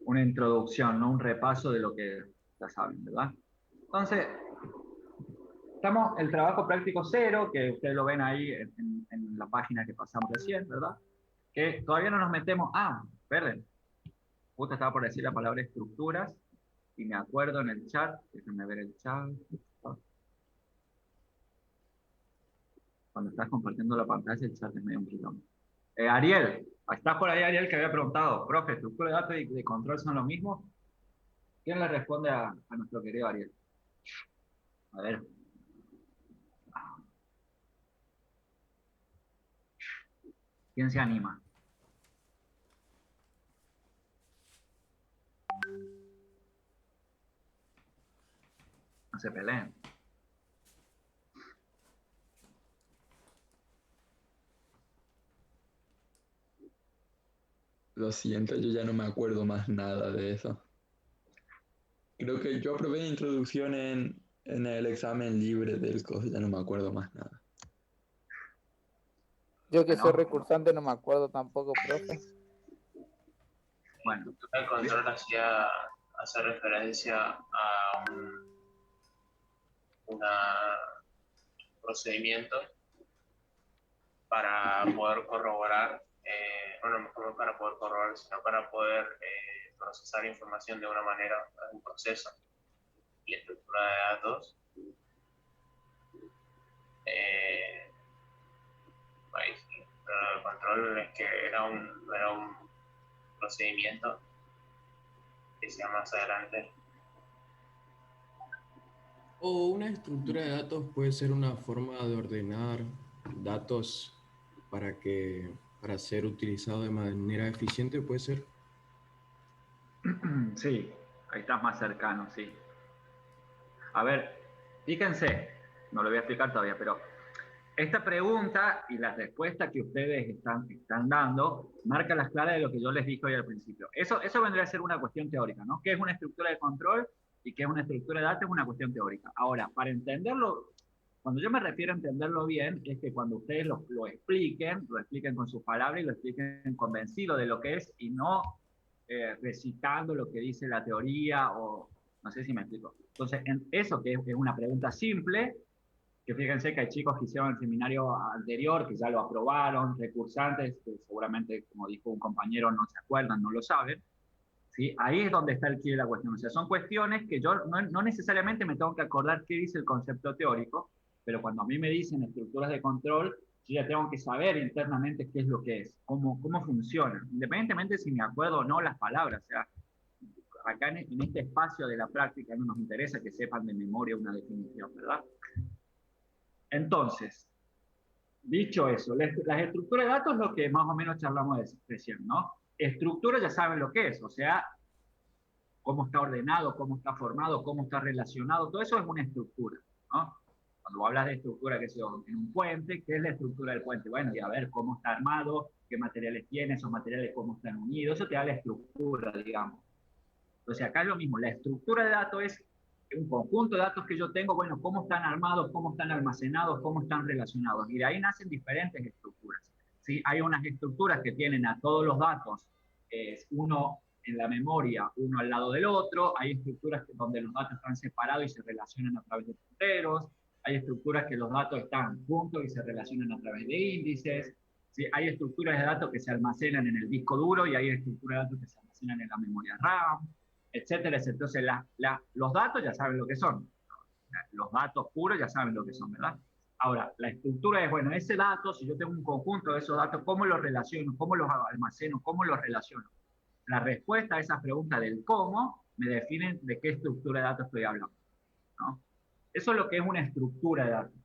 una introducción, ¿no? Un repaso de lo que ya saben, ¿verdad? Entonces, estamos el trabajo práctico 0, que ustedes lo ven ahí en la página que pasamos recién, ¿verdad? Que todavía no nos metemos... Ah, perdón. Justo estaba por decir la palabra estructuras, y me acuerdo en el chat, déjenme ver el chat. Cuando estás compartiendo la pantalla, el chat es medio un quilombo. Ariel, ¿estás por ahí, Ariel, que había preguntado? Profe, ¿estructura de datos y de control son lo mismo? ¿Quién le responde a nuestro querido Ariel? A ver. ¿Quién se anima? No se peleen. Lo siento, yo ya no me acuerdo más nada de eso. Creo que yo aprobé introducción en el examen libre del COS, ya no me acuerdo más nada. Yo que soy recursante no me acuerdo tampoco, profe. Bueno. El control hace referencia a un procedimiento para poder corroborar, no para poder corroborar, sino para poder procesar información de una manera, un proceso y estructura de datos. Pero el control es que era un procedimiento que sea más adelante. O una estructura de datos puede ser una forma de ordenar datos para ser utilizado de manera eficiente, ¿puede ser? Sí, ahí estás más cercano, sí. A ver, fíjense, no lo voy a explicar todavía, pero esta pregunta y la respuesta que ustedes están dando marca las claras de lo que yo les dije hoy al principio. Eso vendría a ser una cuestión teórica, ¿no? ¿Qué es una estructura de control y qué es una estructura de datos es una cuestión teórica. Ahora, para entenderlo, cuando yo me refiero a entenderlo bien, es que cuando ustedes lo expliquen con sus palabras y lo expliquen convencido de lo que es y no recitando lo que dice la teoría o no sé si me explico. Entonces, eso que es una pregunta simple, que fíjense que hay chicos que hicieron el seminario anterior, que ya lo aprobaron, recursantes, que seguramente, como dijo un compañero, no se acuerdan, no lo saben. ¿Sí? Ahí es donde está el quid de la cuestión. O sea, son cuestiones que yo no necesariamente me tengo que acordar qué dice el concepto teórico, pero cuando a mí me dicen estructuras de control, yo ya tengo que saber internamente qué es lo que es, cómo funciona, independientemente si me acuerdo o no las palabras. O sea, acá en este espacio de la práctica no nos interesa que sepan de memoria una definición, ¿verdad? Entonces, dicho eso, las estructuras de datos es lo que más o menos charlamos recién, ¿no? Estructura ya saben lo que es, o sea, cómo está ordenado, cómo está formado, cómo está relacionado, todo eso es una estructura, ¿no? Cuando hablas de estructura, que sea en un puente, ¿qué es la estructura del puente? Bueno, y a ver cómo está armado, qué materiales tiene, esos materiales cómo están unidos, eso te da la estructura, digamos. Entonces acá es lo mismo, la estructura de datos es un conjunto de datos que yo tengo, bueno, cómo están armados, cómo están almacenados, cómo están relacionados, y de ahí nacen diferentes estructuras. ¿Sí? Hay unas estructuras que tienen a todos los datos, uno en la memoria, uno al lado del otro, hay estructuras donde los datos están separados y se relacionan a través de punteros, hay estructuras que los datos están juntos y se relacionan a través de índices, ¿sí? Hay estructuras de datos que se almacenan en el disco duro y hay estructuras de datos que se almacenan en la memoria RAM, etcétera, etcétera. Entonces, los datos ya saben lo que son. Los datos puros ya saben lo que son, ¿verdad? Ahora, la estructura es, bueno, ese dato, si yo tengo un conjunto de esos datos, ¿cómo los relaciono? ¿Cómo los almaceno? ¿Cómo los relaciono? La respuesta a esa pregunta del cómo me define de qué estructura de datos estoy hablando, ¿no? Eso es lo que es una estructura de datos.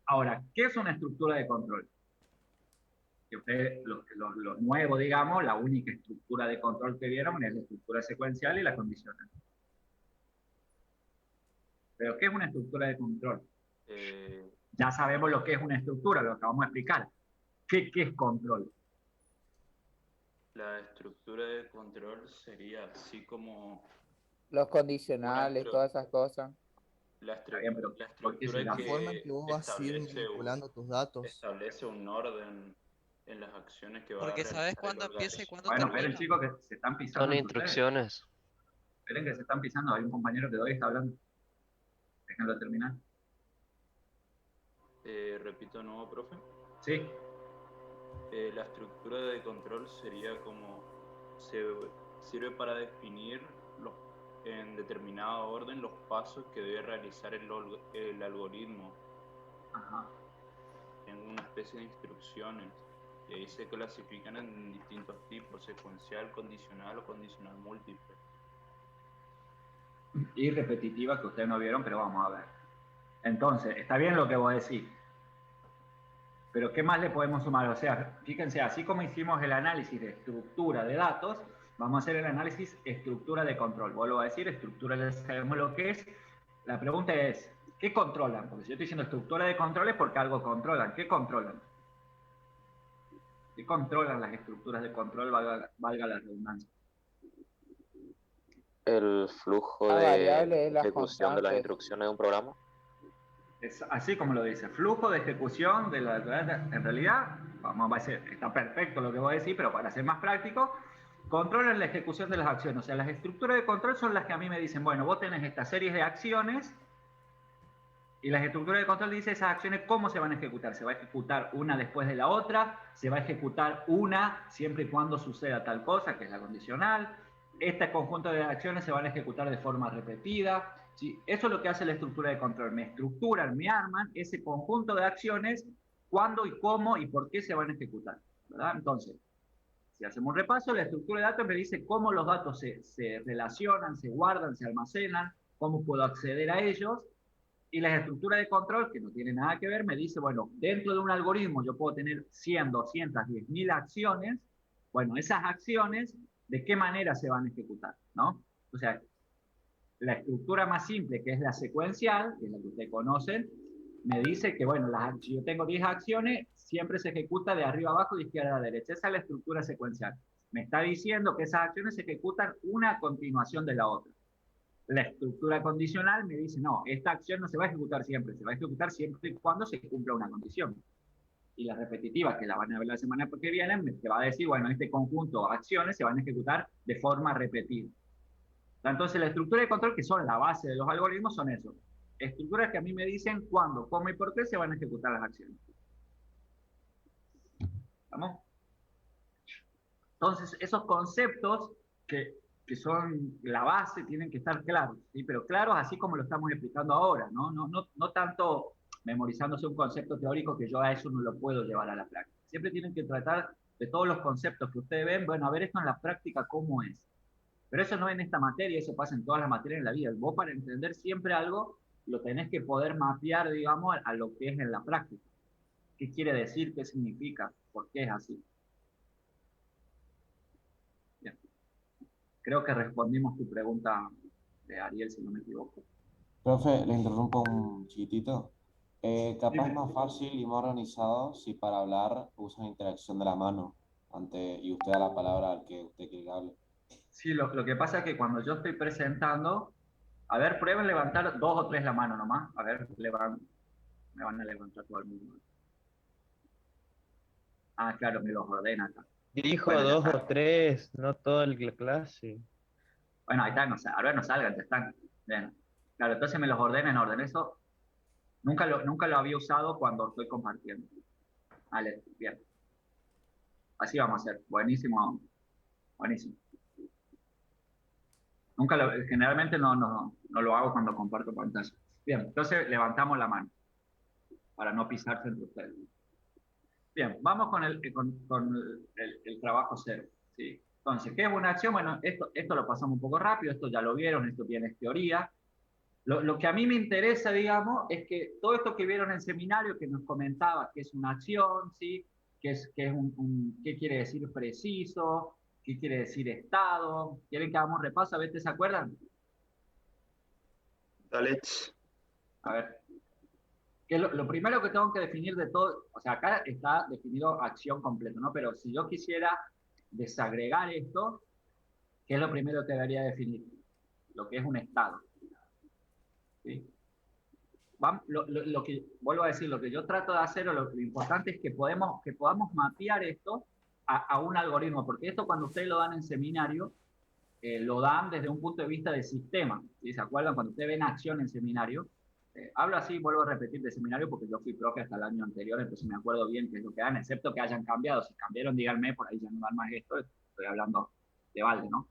Ahora, ¿qué es una estructura de control? Que ustedes, lo nuevo, digamos, la única estructura de control que vieron es la estructura secuencial y la condicional. ¿Pero qué es una estructura de control? Ya sabemos lo que es una estructura, lo acabamos de explicar. ¿Qué es control? La estructura de control sería así como... Los condicionales, todas esas cosas. La estructura la forma en que vos vas a ir manipulando tus datos. Establece un orden en las acciones que va a Porque realizar sabes el cuándo empieza y organizador. cuándo Bueno, termina. esperen chicos que se están pisando. Son entre instrucciones. ustedes. Esperen que se están pisando, hay un compañero que hoy está hablando. Déjenlo terminar. Repito de nuevo, profe. Sí. La estructura de control sería como sirve para definir en determinado orden los pasos que debe realizar el algoritmo. Ajá. En una especie de instrucciones. Y ahí se clasifican en distintos tipos: secuencial, condicional o condicional múltiple. Y repetitiva, que ustedes no vieron, pero vamos a ver. Entonces, está bien lo que vos decís. Pero ¿qué más le podemos sumar? O sea, fíjense, así como hicimos el análisis de estructura de datos, vamos a hacer el análisis estructura de control. Vuelvo a decir, estructura ya sabemos lo que es. La pregunta es, ¿qué controlan? Porque si yo estoy diciendo estructura de control es porque algo controlan. ¿Qué controlan? ¿Qué controlan las estructuras de control, valga la redundancia? El flujo La de variable es la ejecución de las constante. instrucciones de un programa. Es así como lo dice, flujo de ejecución de la... En realidad, vamos a decir, está perfecto lo que voy a decir, pero para ser más práctico, controlan la ejecución de las acciones. O sea, las estructuras de control son las que a mí me dicen, bueno, vos tenés esta serie de acciones y las estructuras de control dicen esas acciones cómo se van a ejecutar. Se va a ejecutar una después de la otra, se va a ejecutar una siempre y cuando suceda tal cosa, que es la condicional. Este conjunto de acciones se van a ejecutar de forma repetida. ¿Sí? Eso es lo que hace la estructura de control. Me estructuran, me arman ese conjunto de acciones, cuándo y cómo y por qué se van a ejecutar, ¿verdad? Entonces, si hacemos un repaso, la estructura de datos me dice cómo los datos se relacionan, se guardan, se almacenan, cómo puedo acceder a ellos. Y la estructura de control, que no tiene nada que ver, me dice, bueno, dentro de un algoritmo yo puedo tener 100, 200, 10.000 acciones. Bueno, esas acciones, ¿de qué manera se van a ejecutar? ¿No? O sea, la estructura más simple, que es la secuencial, que es la que ustedes conocen, me dice que, bueno, si yo tengo 10 acciones, siempre se ejecuta de arriba a abajo, de izquierda a derecha. Esa es la estructura secuencial. Me está diciendo que esas acciones se ejecutan una a continuación de la otra. La estructura condicional me dice, no, esta acción no se va a ejecutar siempre, se va a ejecutar siempre y cuando se cumpla una condición. Y la repetitiva, que la van a ver la semana que viene, te va a decir, bueno, este conjunto de acciones se van a ejecutar de forma repetida. Entonces, la estructura de control, que son la base de los algoritmos, son eso. Estructuras que a mí me dicen cuándo, cómo y por qué se van a ejecutar las acciones. ¿Vamos? Entonces, esos conceptos que son la base tienen que estar claros, ¿sí? Pero claros así como lo estamos explicando ahora, no tanto memorizándose un concepto teórico que yo a eso no lo puedo llevar a la práctica. Siempre tienen que tratar de todos los conceptos que ustedes ven, bueno, a ver esto en la práctica cómo es. Pero eso no en esta materia, eso pasa en todas las materias en la vida. Vos para entender siempre algo, lo tenés que poder mapear, digamos, a lo que es en la práctica. ¿Qué quiere decir? ¿Qué significa? ¿Por qué es así? Bien. Creo que respondimos tu pregunta de Ariel, si no me equivoco. Profe, le interrumpo un chiquitito. Capaz Dime. más fácil y más organizado si para hablar usan interacción de la mano y usted da la palabra al que usted quiere que hable. Sí, lo que pasa es que cuando yo estoy presentando, a ver, prueben levantar 2 o 3 la mano nomás. A ver, me van a levantar todo el mundo. Ah, claro, me los ordena acá. Dijo Bueno, ya 2 está. o 3, no toda la clase. Bueno, ahí está, ahora no salgan, ya están. Bien. Claro, entonces me los ordena en orden. Eso nunca lo había usado cuando estoy compartiendo. Vale, bien. Así vamos a hacer. Buenísimo. Buenísimo. Generalmente no lo hago cuando comparto pantalla. Bien, entonces levantamos la mano para no pisarse entre ustedes. Bien, vamos con el trabajo cero. ¿Sí? Entonces, ¿qué es una acción? Bueno, esto lo pasamos un poco rápido, esto ya lo vieron, esto viene es teoría. Lo que a mí me interesa, digamos, es que todo esto que vieron en el seminario, que nos comentaba que es una acción, ¿sí? ¿Qué quiere decir preciso? ¿Qué quiere decir estado? ¿Quieren que hagamos repaso? A ver, ¿te se acuerdan? Dale. A ver. Lo primero que tengo que definir de todo, o sea, acá está definido acción completo, ¿no? Pero si yo quisiera desagregar esto, ¿qué es lo primero que debería definir? Lo que es un estado. ¿Sí? Lo que, vuelvo a decir, lo que yo trato de hacer, o lo importante es que podamos mapear esto a un algoritmo, porque esto cuando ustedes lo dan en seminario, lo dan desde un punto de vista de sistema. ¿Sí? ¿Se acuerdan? Cuando ustedes ven acción en seminario, hablo así, vuelvo a repetir de seminario porque yo fui profe hasta el año anterior, entonces me acuerdo bien qué es lo que dan, excepto que hayan cambiado. Si cambiaron, díganme, por ahí ya no dan más esto, estoy hablando de balde, ¿no?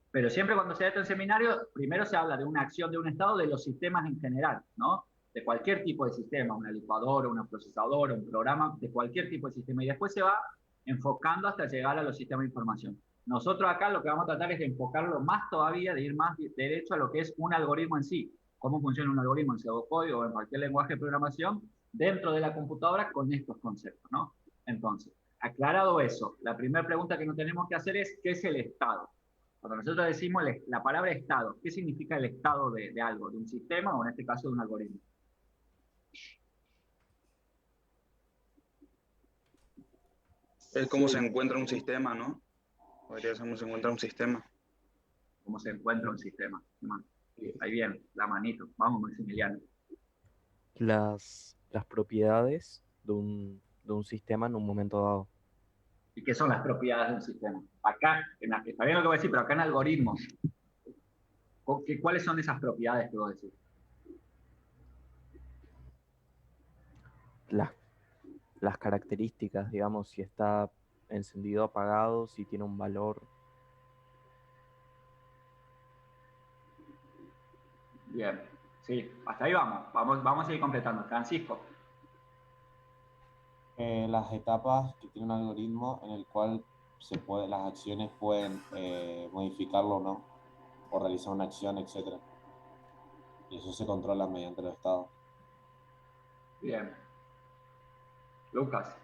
Pero siempre cuando se da esto en seminario, primero se habla de una acción de un estado de los sistemas en general, ¿no? De cualquier tipo de sistema, una licuadora, una procesadora, un programa, de cualquier tipo de sistema. Y después se va enfocando hasta llegar a los sistemas de información. Nosotros acá lo que vamos a tratar es de enfocarlo más todavía, de ir más derecho a lo que es un algoritmo en sí. Cómo funciona un algoritmo en pseudocódigo o en cualquier lenguaje de programación dentro de la computadora con estos conceptos, ¿no? Entonces, aclarado eso, la primera pregunta que nos tenemos que hacer es, ¿qué es el estado? Cuando nosotros decimos la palabra estado, ¿qué significa el estado de algo? ¿De un sistema o en este caso de un algoritmo? Es cómo se encuentra un sistema, ¿no? Podría ser cómo se encuentra un sistema. ¿Cómo se encuentra un sistema? Ahí viene, la manito. Vamos, Maximiliano. Las propiedades de un sistema en un momento dado. ¿Y qué son las propiedades de un sistema? Acá, está bien lo que voy a decir, pero acá en algoritmos, ¿cuáles son esas propiedades que voy a decir? Las características, digamos, si está encendido o apagado, si tiene un valor. Bien, sí, hasta ahí vamos a seguir completando. Francisco. Las etapas que tiene un algoritmo en el cual las acciones pueden modificarlo o no, o realizar una acción, etc. Y eso se controla mediante los estados. Bien. Lucas.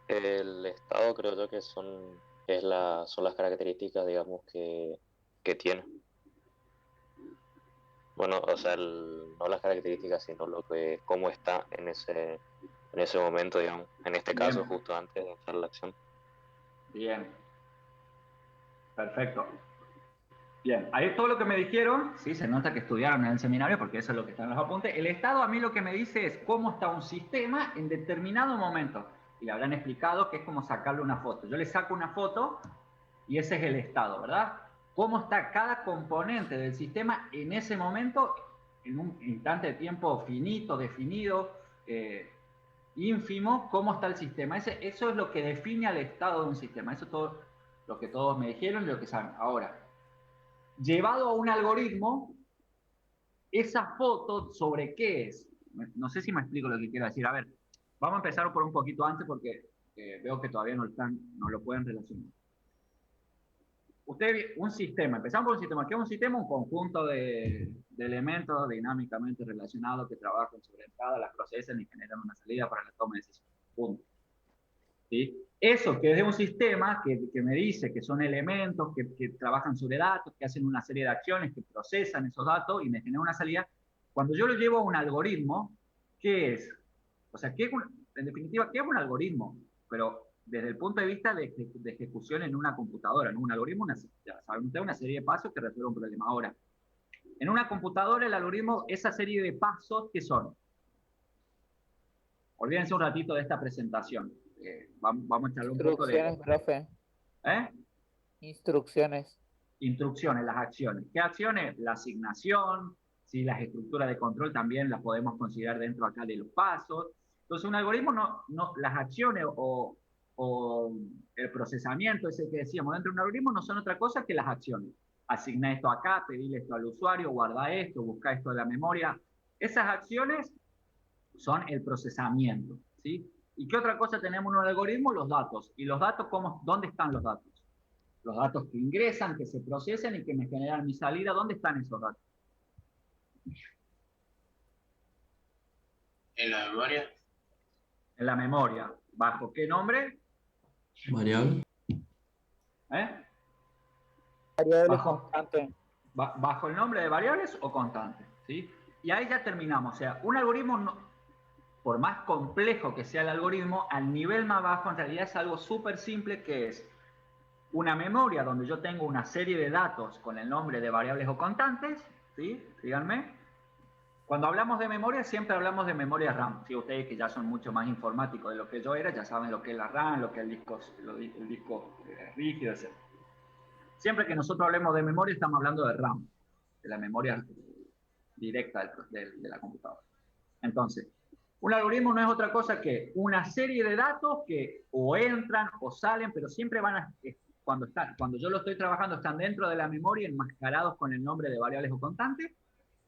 El estado creo yo que son las características, digamos, que tiene. Bueno, o sea, no las características, sino cómo está en ese momento, digamos. En este caso, Bien. justo antes de hacer la acción. Bien. Perfecto. Bien, ahí todo lo que me dijeron, sí, se nota que estudiaron en el seminario porque eso es lo que está en los apuntes. El estado a mí lo que me dice es cómo está un sistema en determinado momento. Y le habrán explicado que es como sacarle una foto. Yo le saco una foto y ese es el estado, ¿verdad? Cómo está cada componente del sistema en ese momento, en un instante de tiempo finito, definido, ínfimo, cómo está el sistema. Eso es lo que define al estado de un sistema. Eso es todo lo que todos me dijeron y lo que saben. Ahora, llevado a un algoritmo, esa foto sobre qué es. No sé si me explico lo que quiero decir. A ver, vamos a empezar por un poquito antes porque veo que todavía no lo pueden relacionar. Un sistema, empezamos por un sistema. ¿Qué es un sistema? Un conjunto de elementos dinámicamente relacionados que trabajan sobre entradas, las procesan y generan una salida para la toma de decisiones. Punto. ¿Sí? Eso que es de un sistema que me dice que son elementos que trabajan sobre datos, que hacen una serie de acciones, que procesan esos datos y me generan una salida. Cuando yo lo llevo a un algoritmo, ¿qué es? O sea, en definitiva, ¿qué es un algoritmo? Pero desde el punto de vista de ejecución en una computadora, ¿no? Un algoritmo, ya saben ustedes, una serie de pasos que resuelve un problema. Ahora, en una computadora, el algoritmo, esa serie de pasos, ¿qué son? Olvídense un ratito de esta presentación. Vamos a echarle un poco de... Instrucciones, profe. ¿Eh? Instrucciones. Instrucciones, las acciones. ¿Qué acciones? La asignación, ¿sí? Las estructuras de control también las podemos considerar dentro acá de los pasos. Entonces, un algoritmo, las acciones o el procesamiento, ese que decíamos dentro de un algoritmo, no son otra cosa que las acciones. Asigna esto acá, pedirle esto al usuario, guarda esto, busca esto de la memoria. Esas acciones son el procesamiento, ¿sí? ¿Y qué otra cosa tenemos en un algoritmo? Los datos. ¿Y los datos dónde están los datos? Los datos que ingresan, que se procesan y que me generan mi salida, ¿dónde están esos datos? En la memoria. En la memoria. ¿Bajo qué nombre? Variable. Variable constante. ¿Bajo el nombre de variables o constantes? ¿Sí? Y ahí ya terminamos. O sea, un algoritmo, por más complejo que sea el algoritmo, al nivel más bajo en realidad es algo súper simple, que es una memoria donde yo tengo una serie de datos con el nombre de variables o constantes, ¿sí? Díganme. Cuando hablamos de memoria, siempre hablamos de memoria RAM. ¿Sí? Ustedes que ya son mucho más informáticos de lo que yo era, ya saben lo que es la RAM, lo que es el disco rígido, etc. Siempre que nosotros hablemos de memoria, estamos hablando de RAM, de la memoria directa de la computadora. Entonces, un algoritmo no es otra cosa que una serie de datos que o entran o salen, pero siempre van a... Cuando yo lo estoy trabajando, están dentro de la memoria, enmascarados con el nombre de variables o constantes,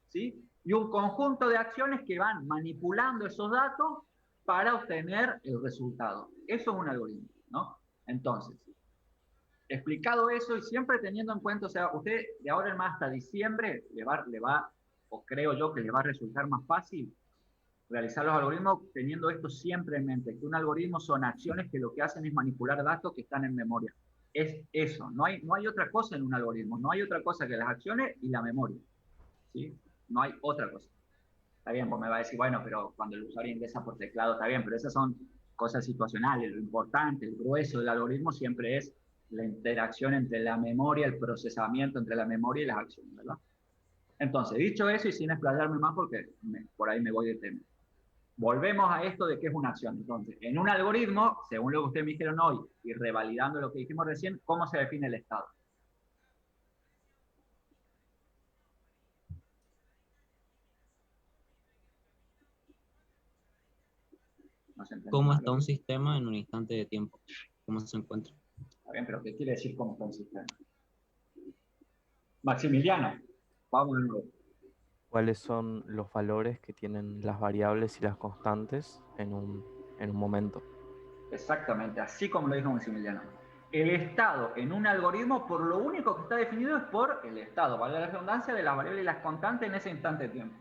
¿sí? Y un conjunto de acciones que van manipulando esos datos para obtener el resultado. Eso es un algoritmo, ¿no? Entonces, explicado eso y siempre teniendo en cuenta, o sea, usted de ahora en más hasta diciembre le va, o creo yo que le va a resultar más fácil realizar los algoritmos teniendo esto siempre en mente, que un algoritmo son acciones que lo que hacen es manipular datos que están en memoria. Es eso, no hay otra cosa en un algoritmo, no hay otra cosa que las acciones y la memoria, ¿sí? No hay otra cosa. Está bien, vos me va a decir, bueno, pero cuando el usuario ingresa por teclado, está bien, pero esas son cosas situacionales. Lo importante, el grueso del algoritmo siempre es la interacción entre la memoria, el procesamiento entre la memoria y las acciones, ¿verdad? Entonces, dicho eso y sin explayarme más porque por ahí me voy de tema. Volvemos a esto de qué es una acción. Entonces, en un algoritmo, según lo que ustedes me dijeron hoy y revalidando lo que dijimos recién, ¿cómo se define el estado? ¿Cómo está un sistema en un instante de tiempo? ¿Cómo se encuentra? Está bien, pero ¿qué quiere decir cómo está un sistema? Maximiliano, vamos de nuevo. ¿Cuáles son los valores que tienen las variables y las constantes en un momento? Exactamente, así como lo dijo Maximiliano. El estado en un algoritmo, por lo único que está definido es por el estado, vale la redundancia, de las variables y las constantes en ese instante de tiempo.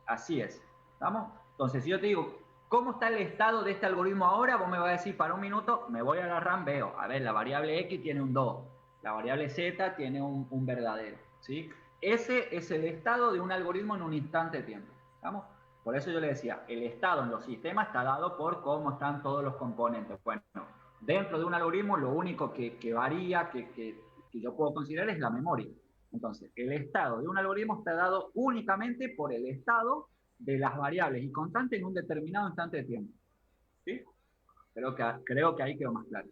Así es, ¿estamos? Entonces, si yo te digo, ¿cómo está el estado de este algoritmo ahora? Vos me vas a decir, para un minuto, me voy a la RAM, veo, a ver, la variable X tiene un 2, la variable Z tiene un verdadero, ¿sí? Ese es el estado de un algoritmo en un instante de tiempo, ¿estamos? Por eso yo le decía, el estado en los sistemas está dado por cómo están todos los componentes. Bueno, dentro de un algoritmo lo único que varía, que yo puedo considerar es la memoria. Entonces, el estado de un algoritmo está dado únicamente por el estado de las variables y constantes en un determinado instante de tiempo. ¿Sí? Creo que ahí quedó más claro.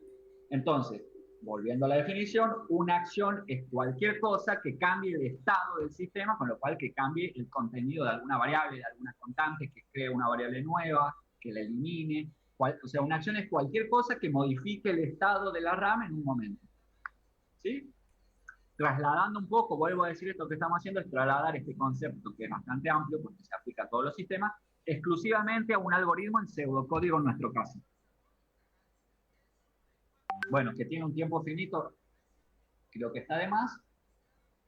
Entonces, volviendo a la definición, una acción es cualquier cosa que cambie el estado del sistema, con lo cual que cambie el contenido de alguna variable, de alguna constante, que cree una variable nueva, que la elimine. O sea, una acción es cualquier cosa que modifique el estado de la RAM en un momento. ¿Sí? Trasladando un poco, vuelvo a decir, esto que estamos haciendo es trasladar este concepto, que es bastante amplio porque se aplica a todos los sistemas, exclusivamente a un algoritmo en pseudocódigo en nuestro caso. Bueno, que tiene un tiempo finito, creo que está de más.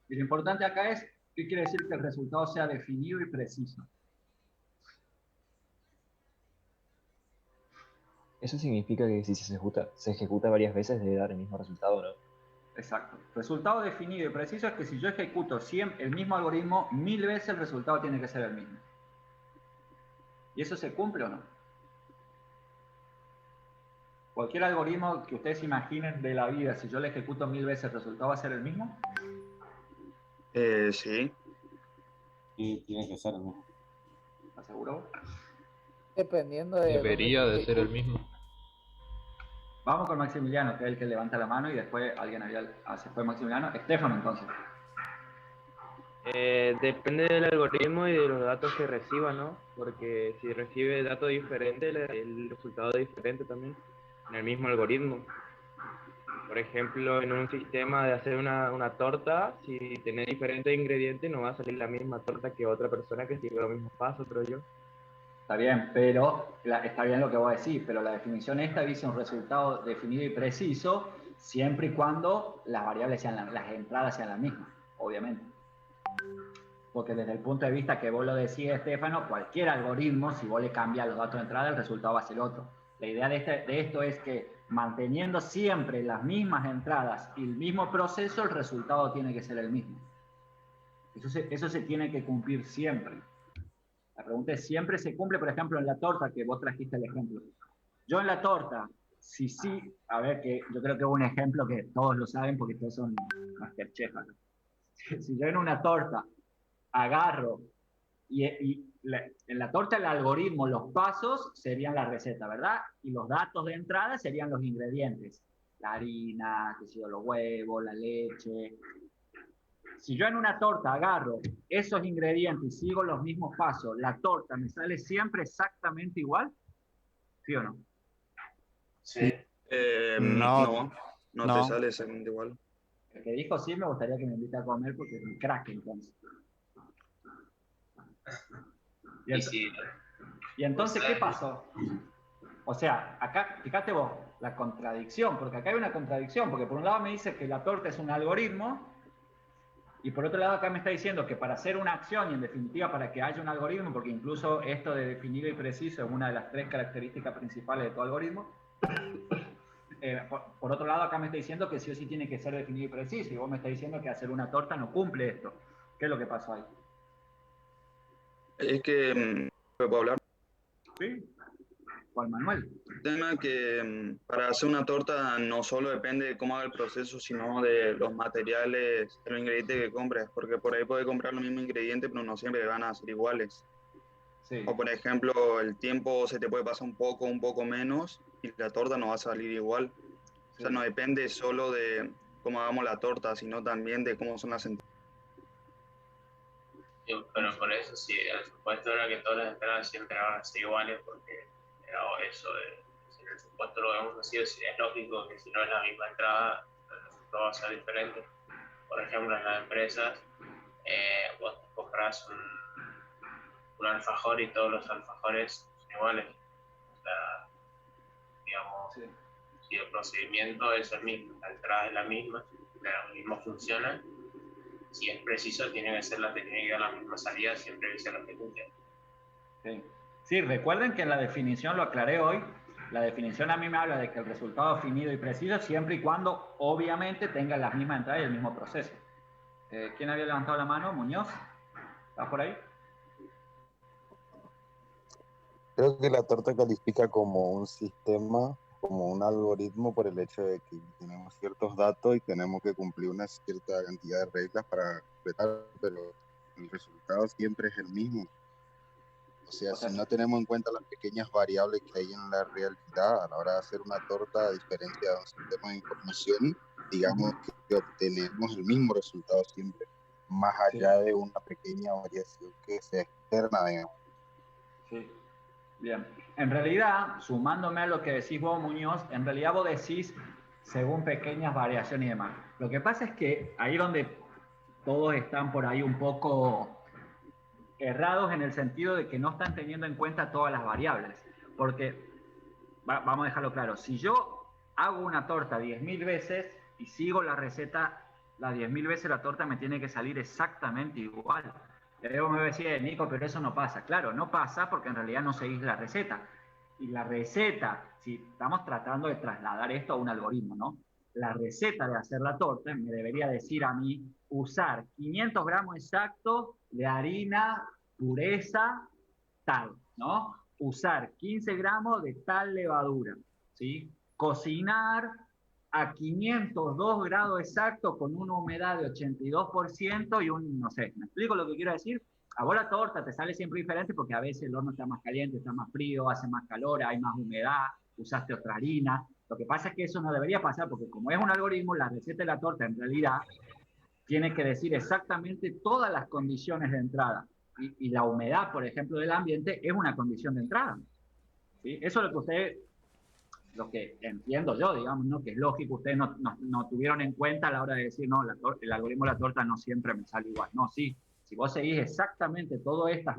Y lo importante acá es, ¿qué quiere decir que el resultado sea definido y preciso? Eso significa que si se ejecuta varias veces debe dar el mismo resultado, ¿no? Exacto. Resultado definido y preciso es que si yo ejecuto siempre el mismo algoritmo 1000 veces, el resultado tiene que ser el mismo. ¿Y eso se cumple o no? Cualquier algoritmo que ustedes imaginen de la vida, si yo le ejecuto 1000 veces, ¿el resultado va a ser el mismo? Sí. Sí, tiene que ser el mismo. ¿Estás seguro? Dependiendo de... Debería de ser el mismo. Vamos con Maximiliano, que es el que levanta la mano, y después alguien se fue Maximiliano. Estefano, entonces. Depende del algoritmo y de los datos que reciba, ¿no? Porque si recibe datos diferentes, el resultado es diferente también en el mismo algoritmo. Por ejemplo, en un sistema de hacer una torta, si tiene diferentes ingredientes, no va a salir la misma torta que otra persona que sigue los mismos pasos, creo yo. Está bien, pero está bien lo que voy a decir, pero la definición esta dice un resultado definido y preciso siempre y cuando las variables las entradas sean las mismas, obviamente. Porque desde el punto de vista que vos lo decís, Estefano, cualquier algoritmo, si vos le cambias los datos de entrada, el resultado va a ser otro. La idea de esto es que manteniendo siempre las mismas entradas y el mismo proceso, el resultado tiene que ser el mismo. Eso se tiene que cumplir siempre. La pregunta es, ¿siempre se cumple? Por ejemplo, en la torta, que vos trajiste el ejemplo. Yo en la torta, sí, a ver, que yo creo que es un ejemplo que todos lo saben porque todos son masterchef. Si yo en una torta agarro en la torta el algoritmo, los pasos serían la receta, ¿verdad? Y los datos de entrada serían los ingredientes. La harina, qué sé yo, los huevos, la leche. Si yo en una torta agarro esos ingredientes y sigo los mismos pasos, ¿la torta me sale siempre exactamente igual? ¿Sí o no? Sí. No te sale exactamente igual. El que dijo sí, me gustaría que me invite a comer porque es un crack entonces. Y entonces, ¿qué pasó? O sea, acá, fíjate vos, la contradicción, porque acá hay una contradicción, porque por un lado me dice que la torta es un algoritmo, y por otro lado acá me está diciendo que para hacer una acción, y en definitiva para que haya un algoritmo, porque incluso esto de definido y preciso es una de las 3 características principales de todo algoritmo, por otro lado acá me está diciendo que sí o sí tiene que ser definido y preciso, y vos me está diciendo que hacer una torta no cumple esto. ¿Qué es lo que pasó ahí? Es que, ¿puedo hablar? Sí. Juan Manuel. El tema es que para hacer una torta no solo depende de cómo haga el proceso, sino de los materiales, de los ingredientes que compres, porque por ahí puedes comprar los mismos ingredientes, pero no siempre van a ser iguales. Sí. O por ejemplo, el tiempo se te puede pasar un poco menos, y la torta no va a salir igual. O sea, no depende solo de cómo hagamos la torta, sino también de cómo son las entradas. Pero por eso sí, el supuesto era que todas las entradas siempre van a ser iguales, porque era eso, si en el supuesto lo vemos así, es lógico que si no es la misma entrada, el resultado va a ser diferente. Por ejemplo, en las empresas, vos compras un alfajor y todos los alfajores son iguales. O sea, digamos, si el procedimiento es el mismo, la entrada es la misma, lo mismo funciona. Si es preciso, tiene que dar la misma salida siempre que sea la ejecución. Sí, recuerden que en la definición, lo aclaré hoy, la definición a mí me habla de que el resultado definido y preciso siempre y cuando obviamente tenga las mismas entradas y el mismo proceso. ¿Quién había levantado la mano? ¿Muñoz? ¿Estás por ahí? Creo que la torta califica como un sistema como un algoritmo por el hecho de que tenemos ciertos datos y tenemos que cumplir una cierta cantidad de reglas para completar, pero el resultado siempre es el mismo. O sea, si no tenemos en cuenta las pequeñas variables que hay en la realidad a la hora de hacer una torta, a diferencia de un sistema de información, digamos que obtenemos el mismo resultado siempre, más allá de una pequeña variación que sea externa, digamos. Sí, bien. En realidad, sumándome a lo que decís vos, Muñoz, en realidad vos decís según pequeñas variaciones y demás. Lo que pasa es que ahí donde todos están por ahí un poco errados en el sentido de que no están teniendo en cuenta todas las variables. Porque, vamos a dejarlo claro, si yo hago una torta 10.000 veces y sigo la receta, las 10.000 veces la torta me tiene que salir exactamente igual. Y luego me decía, Nico, pero eso no pasa. Claro, no pasa porque en realidad no seguís la receta. Y la receta, si estamos tratando de trasladar esto a un algoritmo, ¿no? La receta de hacer la torta me debería decir a mí usar 500 gramos exactos de harina, pureza, tal, ¿no? Usar 15 gramos de tal levadura, ¿sí? Cocinar a 502 grados exactos con una humedad de 82% y un, no sé, ¿me explico lo que quiero decir? A vos la torta te sale siempre diferente porque a veces el horno está más caliente, está más frío, hace más calor, hay más humedad, usaste otra harina. Lo que pasa es que eso no debería pasar porque como es un algoritmo, la receta de la torta en realidad tiene que decir exactamente todas las condiciones de entrada. Y la humedad, por ejemplo, del ambiente es una condición de entrada. ¿Sí? Eso es lo que ustedes, lo que entiendo yo, digamos, ¿no? Que es lógico, ustedes no tuvieron en cuenta a la hora de decir, no, el algoritmo de la torta no siempre me sale igual. No, sí, si vos seguís exactamente todos estos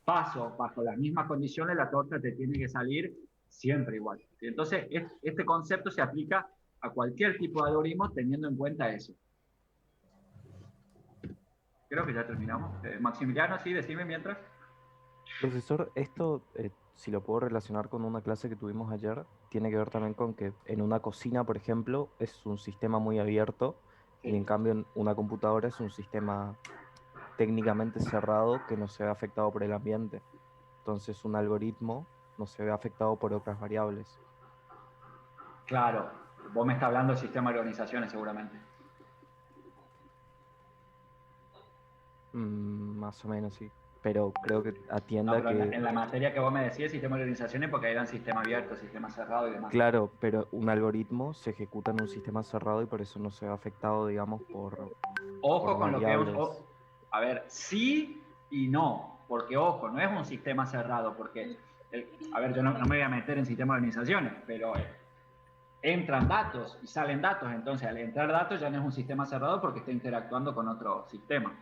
pasos bajo las mismas condiciones, la torta te tiene que salir siempre igual. ¿Sí? Entonces, este concepto se aplica a cualquier tipo de algoritmo teniendo en cuenta eso. Creo que ya terminamos. Maximiliano, sí, decime mientras. Profesor, esto, si lo puedo relacionar con una clase que tuvimos ayer, tiene que ver también con que en una cocina, por ejemplo, es un sistema muy abierto y en cambio en una computadora es un sistema técnicamente cerrado que no se ve afectado por el ambiente. Entonces un algoritmo no se ve afectado por otras variables. Claro, vos me estás hablando del sistema de organizaciones seguramente. Más o menos, sí. Pero creo que atienda no, pero que... en la materia que vos me decías, sistema de organizaciones, porque eran sistema abierto, sistema cerrado y demás. Claro, pero un algoritmo se ejecuta en un sistema cerrado y por eso no se ve afectado, digamos, Ojo con variables. lo que es... A ver, sí y no, porque ojo, no es un sistema cerrado, porque... a ver, yo no me voy a meter en sistema de organizaciones, pero entran datos y salen datos, entonces al entrar datos ya no es un sistema cerrado porque está interactuando con otro sistema.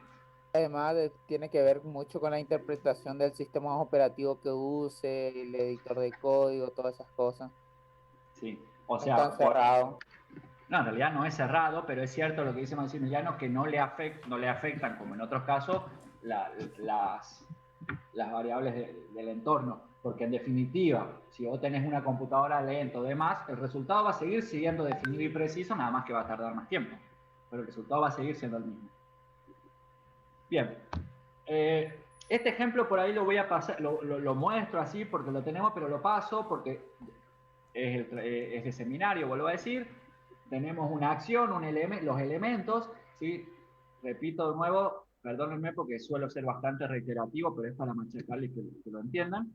Además, tiene que ver mucho con la interpretación del sistema operativo que use, el editor de código, todas esas cosas. Sí, o no sea... tan cerrado. No, en realidad no es cerrado, pero es cierto lo que dice Maximiliano, que no le afectan, como en otros casos, las variables del entorno. Porque en definitiva, si vos tenés una computadora lenta o demás, el resultado va a seguir siendo definido y preciso, nada más que va a tardar más tiempo. Pero el resultado va a seguir siendo el mismo. Bien. Este ejemplo por ahí lo voy a pasar, lo muestro así porque lo tenemos, pero lo paso porque es de seminario, vuelvo a decir. Tenemos una acción, los elementos, ¿sí? Repito de nuevo, perdónenme porque suelo ser bastante reiterativo, pero es para machacarles que lo entiendan.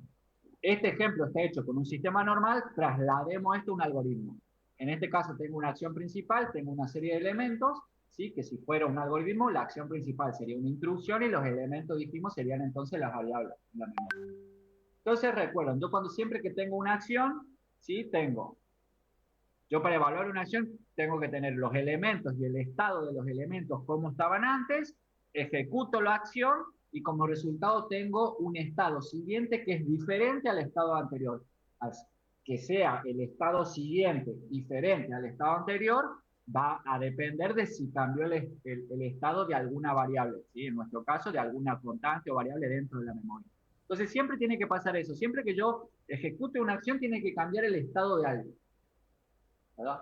Este ejemplo está hecho con un sistema normal, traslademos esto a un algoritmo. En este caso tengo una acción principal, tengo una serie de elementos, ¿sí? Que si fuera un algoritmo, la acción principal sería una instrucción y los elementos, dijimos, serían entonces las variables en la memoria. Entonces recuerden, yo siempre que tengo una acción, ¿sí? Yo para evaluar una acción tengo que tener los elementos y el estado de los elementos como estaban antes, ejecuto la acción y como resultado tengo un estado siguiente que es diferente al estado anterior. Que sea el estado siguiente diferente al estado anterior va a depender de si cambió el estado de alguna variable, ¿sí? En nuestro caso de alguna constante o variable dentro de la memoria. Entonces siempre tiene que pasar eso, siempre que yo ejecute una acción tiene que cambiar el estado de algo. ¿Verdad?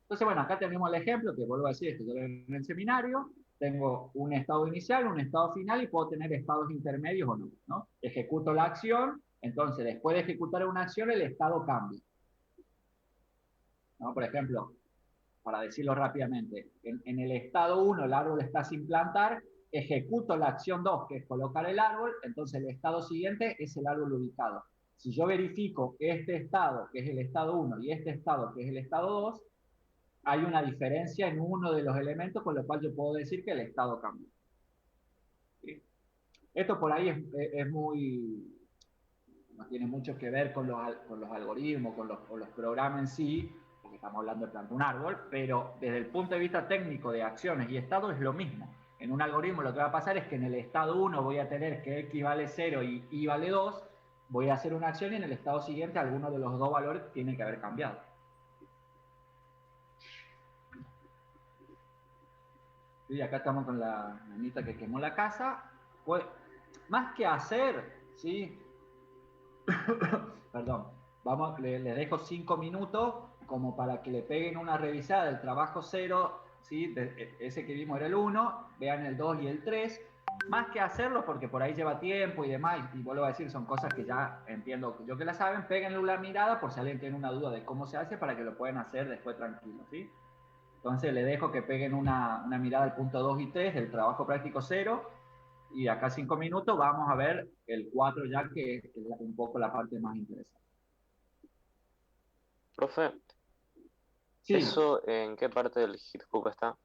Entonces, bueno, acá tenemos el ejemplo, que vuelvo a decir, esto yo en el seminario, tengo un estado inicial, un estado final y puedo tener estados intermedios o no, ¿no? Ejecuto la acción, entonces después de ejecutar una acción el estado cambia. ¿no? Por ejemplo, para decirlo rápidamente, en el estado 1 el árbol está sin plantar, ejecuto la acción 2, que es colocar el árbol, entonces el estado siguiente es el árbol ubicado. Si yo verifico este estado, que es el estado 1, y este estado, que es el estado 2, hay una diferencia en uno de los elementos, con lo cual yo puedo decir que el estado cambió. ¿Sí? Esto por ahí es muy... no tiene mucho que ver con los algoritmos, con los programas en sí, porque estamos hablando de plantar un árbol, pero desde el punto de vista técnico de acciones y estado es lo mismo. En un algoritmo lo que va a pasar es que en el estado 1 voy a tener que x vale 0 y y vale 2, voy a hacer una acción y en el estado siguiente alguno de los dos valores tiene que haber cambiado. Y acá estamos con la nanita que quemó la casa. Pues, más que hacer, ¿sí? Perdón, vamos, les dejo 5 minutos como para que le peguen una revisada del trabajo 0, ¿sí? Ese que vimos era el 1, vean el 2 y el 3. Más que hacerlo, porque por ahí lleva tiempo y demás, y vuelvo a decir, son cosas que ya entiendo yo que la saben, péguenle una mirada por si alguien tiene una duda de cómo se hace para que lo puedan hacer después tranquilo, ¿sí? Entonces le dejo que peguen una mirada al punto 2 y 3 del trabajo práctico 0, y de acá a 5 minutos vamos a ver el 4 ya, que es un poco la parte más interesante. Profe, Sí. ¿eso en qué parte del GitHub está?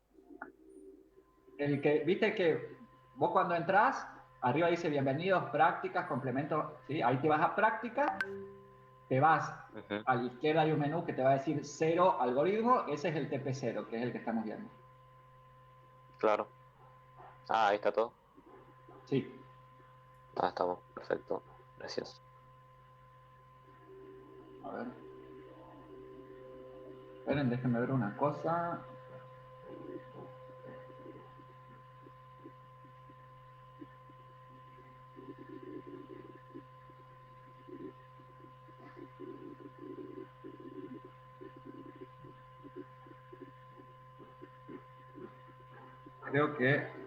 El que, viste que vos cuando entras, arriba dice bienvenidos, prácticas, complementos, ¿sí? Ahí te vas a práctica, te vas a la izquierda, hay un menú que te va a decir 0 algoritmo, ese es el TP0, que es el que estamos viendo. Claro. Ah, ahí está todo. Sí. Ah, estamos. Perfecto. Gracias. A ver. Esperen, déjenme ver una cosa. Creo que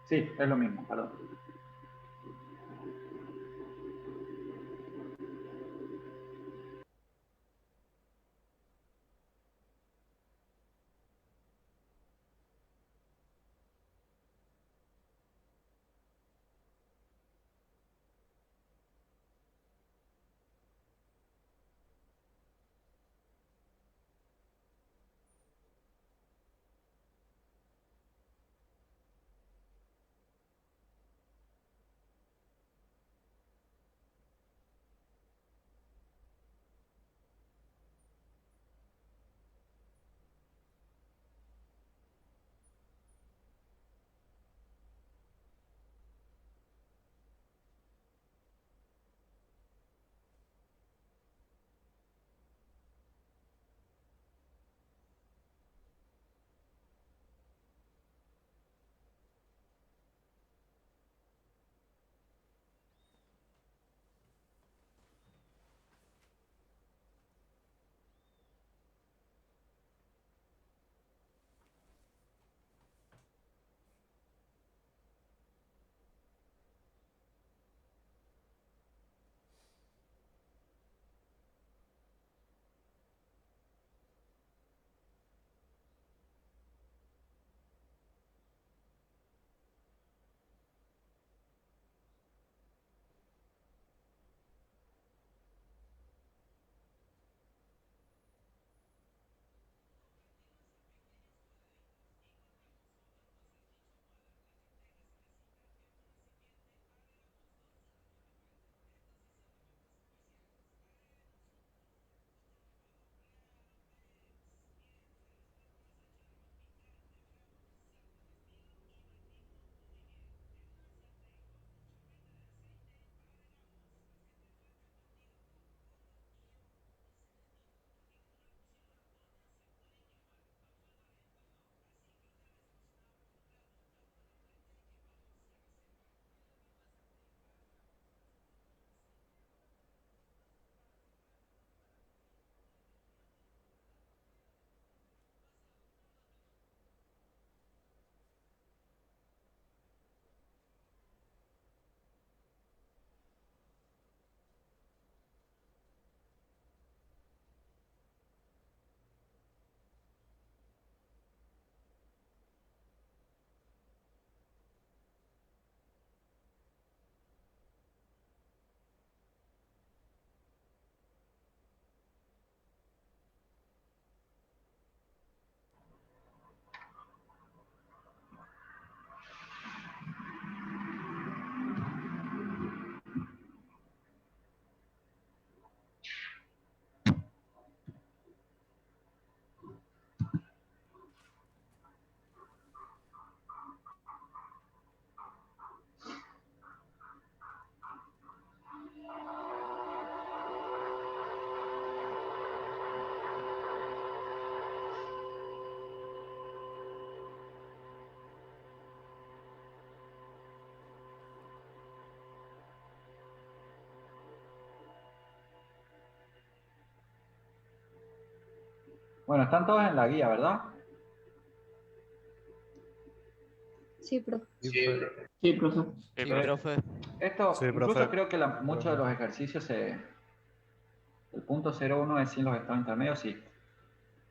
sí, es lo mismo, perdón. Bueno, están todos en la guía, ¿verdad? Sí, profe. Sí, profe. Sí, profe. Esto, Sí, incluso profe. creo que muchos de los ejercicios el punto 01 es sin los estados intermedios, sí.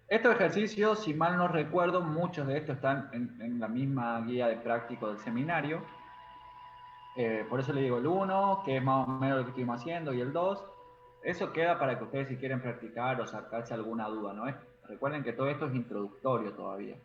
Estos ejercicios, si mal no recuerdo, muchos de estos están en la misma guía de práctico del seminario. Por eso le digo el 1, que es más o menos lo que estuvimos haciendo, y el 2. Eso queda para que ustedes si quieren practicar o sacarse alguna duda, ¿no? Recuerden que todo esto es introductorio todavía.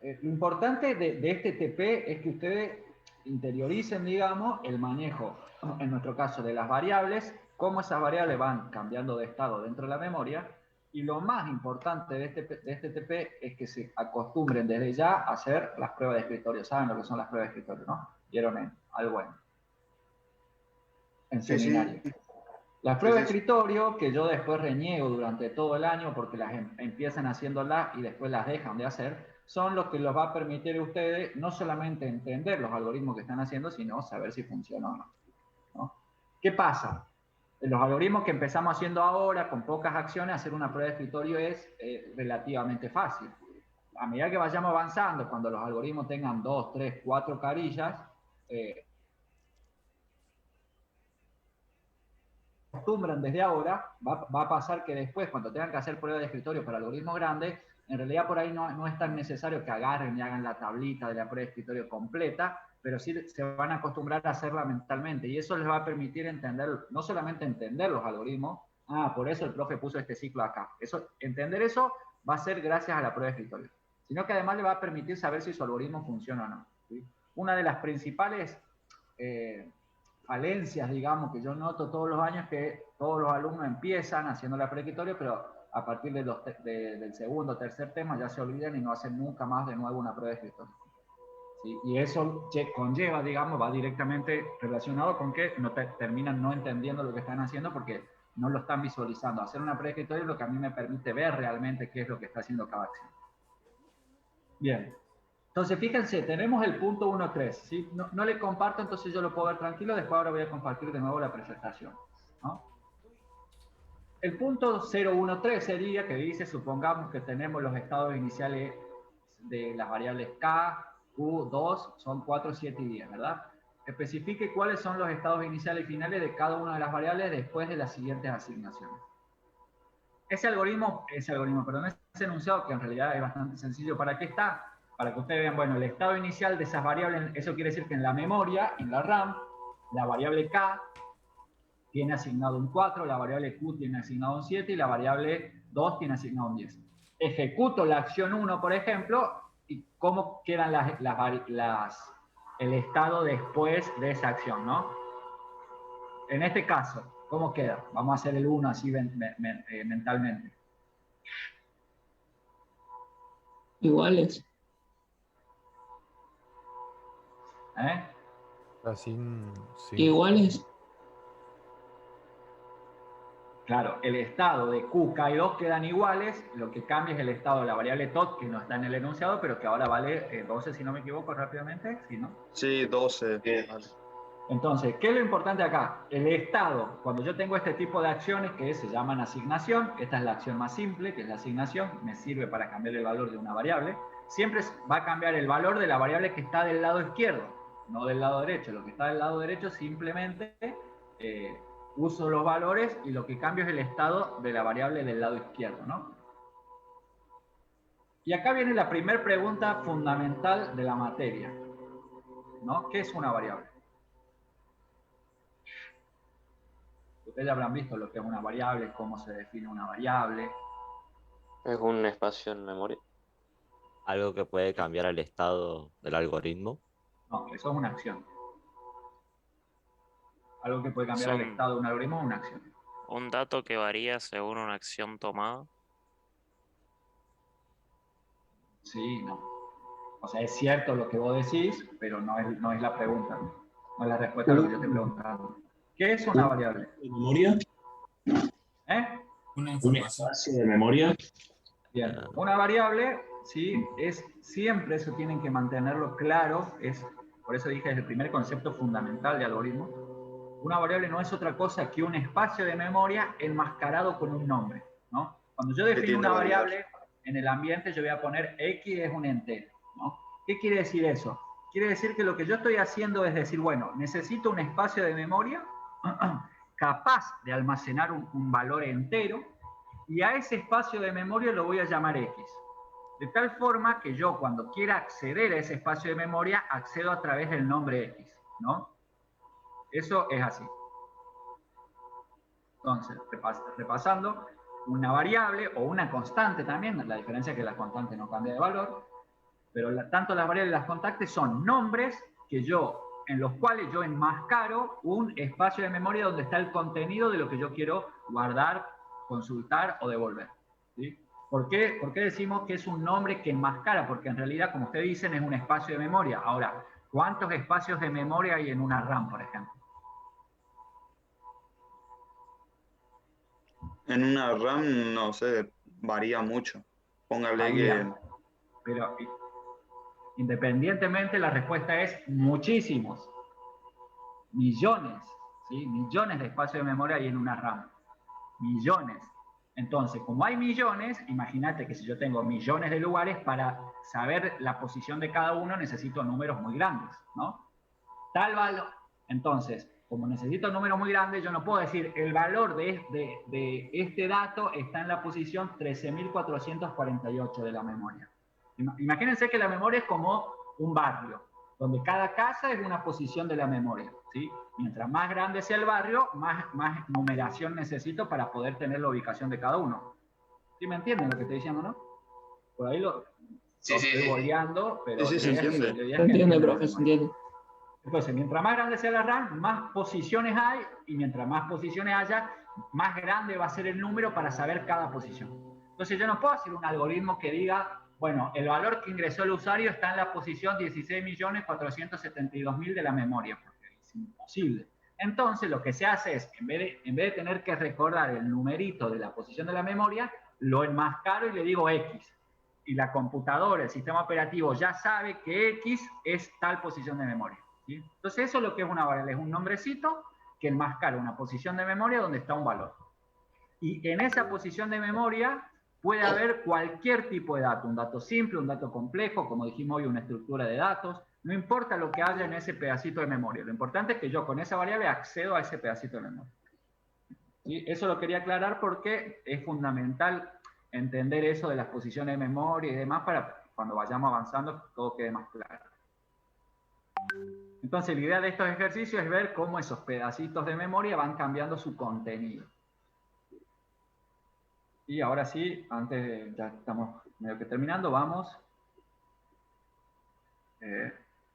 Lo importante de este TP es que ustedes interioricen, digamos, el manejo, en nuestro caso, de las variables, cómo esas variables van cambiando de estado dentro de la memoria, y lo más importante de este TP es que se acostumbren desde ya a hacer las pruebas de escritorio. ¿Saben lo que son las pruebas de escritorio, no? ¿Vieron algo en seminario? Sí. Las pruebas de escritorio, que yo después reniego durante todo el año porque las empiezan haciéndolas y después las dejan de hacer, son los que les va a permitir a ustedes no solamente entender los algoritmos que están haciendo, sino saber si funciona o no. ¿Qué pasa? Los algoritmos que empezamos haciendo ahora, con pocas acciones, hacer una prueba de escritorio es relativamente fácil. A medida que vayamos avanzando, cuando los algoritmos tengan 2, 3, 4 carillas, acostumbran desde ahora, va a pasar que después, cuando tengan que hacer pruebas de escritorio para algoritmos grandes, en realidad por ahí no es tan necesario que agarren y hagan la tablita de la prueba de escritorio completa, pero sí se van a acostumbrar a hacerla mentalmente, y eso les va a permitir entender, no solamente entender los algoritmos, por eso el profe puso este ciclo acá. Entender eso va a ser gracias a la prueba de escritorio, sino que además le va a permitir saber si su algoritmo funciona o no, ¿sí? Una de las principales falencias, digamos, que yo noto todos los años, que todos los alumnos empiezan haciendo la prueba de escritorio, pero a partir del segundo o tercer tema ya se olvidan y no hacen nunca más de nuevo una prueba de escritorio. ¿Sí? Y eso conlleva, digamos, va directamente relacionado con que terminan no entendiendo lo que están haciendo porque no lo están visualizando. Hacer una prueba de escritorio es lo que a mí me permite ver realmente qué es lo que está haciendo cada acción. Bien. Entonces, fíjense, tenemos el punto 1.3, ¿sí? No le comparto, entonces yo lo puedo ver tranquilo, después ahora voy a compartir de nuevo la presentación, ¿no? El punto 0.1.3 sería que dice, supongamos que tenemos los estados iniciales de las variables K, Q, 2, son 4, 7 y 10, ¿verdad? Especifique cuáles son los estados iniciales y finales de cada una de las variables después de las siguientes asignaciones. Ese enunciado, que en realidad es bastante sencillo, ¿para qué está? Para que ustedes vean, bueno, el estado inicial de esas variables, eso quiere decir que en la memoria, en la RAM, la variable K tiene asignado un 4, la variable Q tiene asignado un 7 y la variable 2 tiene asignado un 10. Ejecuto la acción 1, por ejemplo, y cómo quedan el estado después de esa acción, ¿no? En este caso, ¿cómo queda? Vamos a hacer el 1 así mentalmente. Iguales. Así, sí. Iguales. Claro, el estado de Q, K y 2 quedan iguales, lo que cambia es el estado de la variable tot, que no está en el enunciado, pero que ahora vale 12, si no me equivoco, rápidamente, ¿sí, no? Sí, 12. Vale. Entonces, ¿qué es lo importante acá? El estado, cuando yo tengo este tipo de acciones que se llaman asignación, esta es la acción más simple, que es la asignación, me sirve para cambiar el valor de una variable, siempre va a cambiar el valor de la variable que está del lado izquierdo, no del lado derecho. Lo que está del lado derecho simplemente uso los valores y lo que cambio es el estado de la variable del lado izquierdo, ¿no? Y acá viene la primera pregunta fundamental de la materia, ¿no? ¿Qué es una variable? Ustedes ya habrán visto lo que es una variable, cómo se define una variable. Es un espacio en memoria. Algo que puede cambiar el estado del algoritmo. No, eso es una acción. Algo que puede cambiar el estado de un algoritmo es una acción. Un dato que varía según una acción tomada. Sí, no. O sea, es cierto lo que vos decís, pero no es la pregunta. No es la respuesta a lo que yo te preguntaba. ¿Qué es una variable? ¿De memoria? ¿Un espacio de memoria? Bien. Una variable, sí, es siempre, eso tienen que mantenerlo claro, por eso dije, es el primer concepto fundamental de algoritmo. Una variable no es otra cosa que un espacio de memoria enmascarado con un nombre, ¿no? Cuando yo defino una variable en el ambiente, yo voy a poner X es un entero, ¿no? ¿Qué quiere decir eso? Quiere decir que lo que yo estoy haciendo es decir, bueno, necesito un espacio de memoria capaz de almacenar un valor entero, y a ese espacio de memoria lo voy a llamar X. De tal forma que yo, cuando quiera acceder a ese espacio de memoria, accedo a través del nombre X, ¿no? Eso es así. Entonces, repasando, una variable o una constante también, la diferencia es que la constante no cambia de valor, pero tanto las variables y las constantes son nombres en los cuales yo enmascaro un espacio de memoria donde está el contenido de lo que yo quiero guardar, consultar o devolver, ¿sí? ¿Por qué decimos que es un nombre que enmascara? Porque en realidad, como ustedes dicen, es un espacio de memoria. Ahora, ¿cuántos espacios de memoria hay en una RAM, por ejemplo? En una RAM, no sé, varía mucho. Póngale Varía. Pero independientemente, la respuesta es muchísimos. Millones, ¿sí? Millones de espacios de memoria hay en una RAM. Millones. Entonces, como hay millones, imagínate que si yo tengo millones de lugares, para saber la posición de cada uno necesito números muy grandes, ¿no? Tal valor. Entonces, como necesito números muy grandes, yo no puedo decir el valor de este dato está en la posición 13.448 de la memoria. Imagínense que la memoria es como un barrio, donde cada casa es una posición de la memoria, ¿sí? Mientras más grande sea el barrio, más numeración necesito para poder tener la ubicación de cada uno. ¿Sí me entienden lo que estoy diciendo, no? Por ahí lo estoy boleando, pero... Sí, se entiende. Se entiende, profe, se entiende. Entonces, mientras más grande sea la RAM, más posiciones hay, y mientras más posiciones haya, más grande va a ser el número para saber cada posición. Entonces, yo no puedo hacer un algoritmo que diga, bueno, el valor que ingresó el usuario está en la posición 16.472.000 de la memoria, porque es imposible. Entonces, lo que se hace es, en vez de tener que recordar el numerito de la posición de la memoria, lo enmascaro y le digo X. Y la computadora, el sistema operativo, ya sabe que X es tal posición de memoria, ¿sí? Entonces, eso es lo que es una variable, es un nombrecito que enmascara una posición de memoria donde está un valor. Y en esa posición de memoria puede haber cualquier tipo de dato, un dato simple, un dato complejo, como dijimos hoy, una estructura de datos. No importa lo que haya en ese pedacito de memoria. Lo importante es que yo con esa variable accedo a ese pedacito de memoria. ¿Sí? Eso lo quería aclarar porque es fundamental entender eso de las posiciones de memoria y demás para cuando vayamos avanzando todo quede más claro. Entonces, la idea de estos ejercicios es ver cómo esos pedacitos de memoria van cambiando su contenido. Y ahora sí, ya estamos medio que terminando, vamos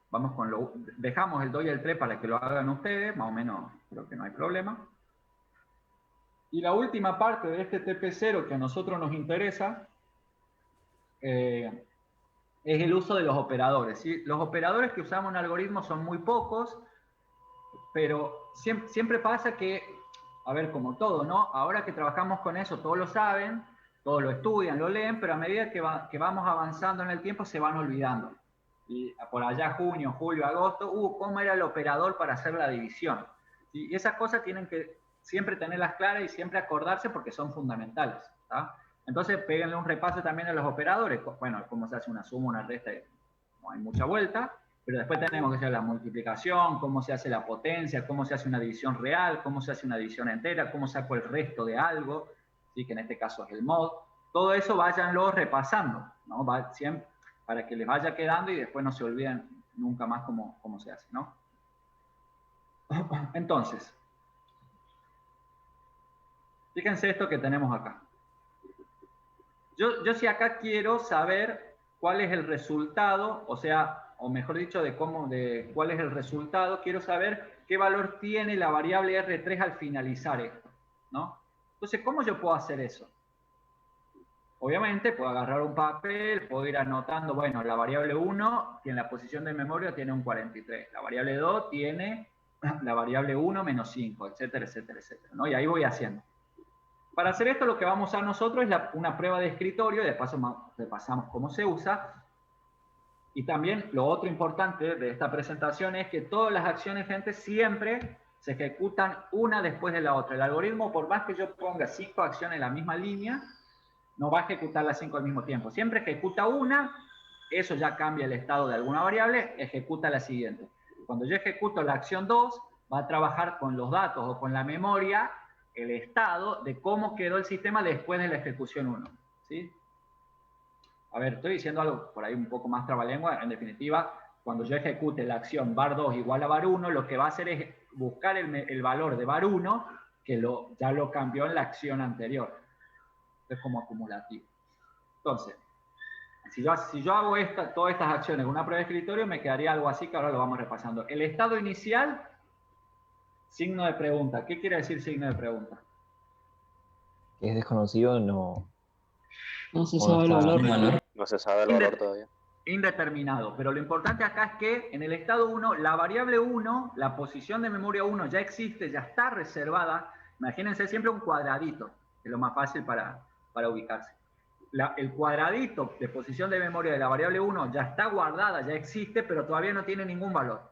con dejamos el 2 y el 3 para que lo hagan ustedes, más o menos creo que no hay problema. Y la última parte de este TP0 que a nosotros nos interesa es el uso de los operadores, ¿sí? Los operadores que usamos en algoritmos son muy pocos, pero siempre pasa que, a ver, como todo, ¿no? Ahora que trabajamos con eso, todos lo saben, todos lo estudian, lo leen, pero a medida que vamos avanzando en el tiempo se van olvidando. Y por allá junio, julio, agosto, ¿cómo era el operador para hacer la división? Y esas cosas tienen que siempre tenerlas claras y siempre acordarse porque son fundamentales, ¿tá? Entonces, péguenle un repaso también a los operadores. Bueno, cómo se hace una suma, una resta, no hay mucha vuelta. Pero después tenemos que hacer la multiplicación, cómo se hace la potencia, cómo se hace una división real, cómo se hace una división entera, cómo saco el resto de algo, ¿sí? Que en este caso es el mod. Todo eso váyanlo repasando, ¿no? Siempre, para que les vaya quedando y después no se olviden nunca más cómo se hace, ¿no? Entonces, fíjense esto que tenemos acá. Yo si acá quiero saber cuál es el resultado, o mejor dicho, de cuál es el resultado, quiero saber qué valor tiene la variable R3 al finalizar esto, ¿no? Entonces, ¿cómo yo puedo hacer eso? Obviamente, puedo agarrar un papel, puedo ir anotando, bueno, la variable 1 en la posición de memoria tiene un 43, la variable 2 tiene la variable 1 menos 5, etcétera, etcétera, etcétera, ¿no? Y ahí voy haciendo. Para hacer esto, lo que vamos a usar nosotros es una prueba de escritorio, de paso repasamos cómo se usa. Y también lo otro importante de esta presentación es que todas las acciones, gente, siempre se ejecutan una después de la otra. El algoritmo, por más que yo ponga 5 acciones en la misma línea, no va a ejecutar las 5 al mismo tiempo. Siempre ejecuta una, eso ya cambia el estado de alguna variable, ejecuta la siguiente. Cuando yo ejecuto la acción 2, va a trabajar con los datos o con la memoria, el estado de cómo quedó el sistema después de la ejecución 1. ¿Sí? A ver, estoy diciendo algo por ahí un poco más trabalengua. En definitiva, cuando yo ejecute la acción var2 igual a var1, lo que va a hacer es buscar el valor de var1 que ya lo cambió en la acción anterior. Es como acumulativo. Entonces, si yo hago todas estas acciones en una prueba de escritorio, me quedaría algo así que ahora lo vamos repasando. El estado inicial, signo de pregunta. ¿Qué quiere decir signo de pregunta? Es desconocido, no. No se sabe el valor. No se sabe el valor todavía. Indeterminado. Pero lo importante acá es que en el estado 1, la variable 1, la posición de memoria 1 ya existe, ya está reservada. Imagínense siempre un cuadradito, que es lo más fácil para ubicarse. El cuadradito de posición de memoria de la variable 1 ya está guardada, ya existe, pero todavía no tiene ningún valor.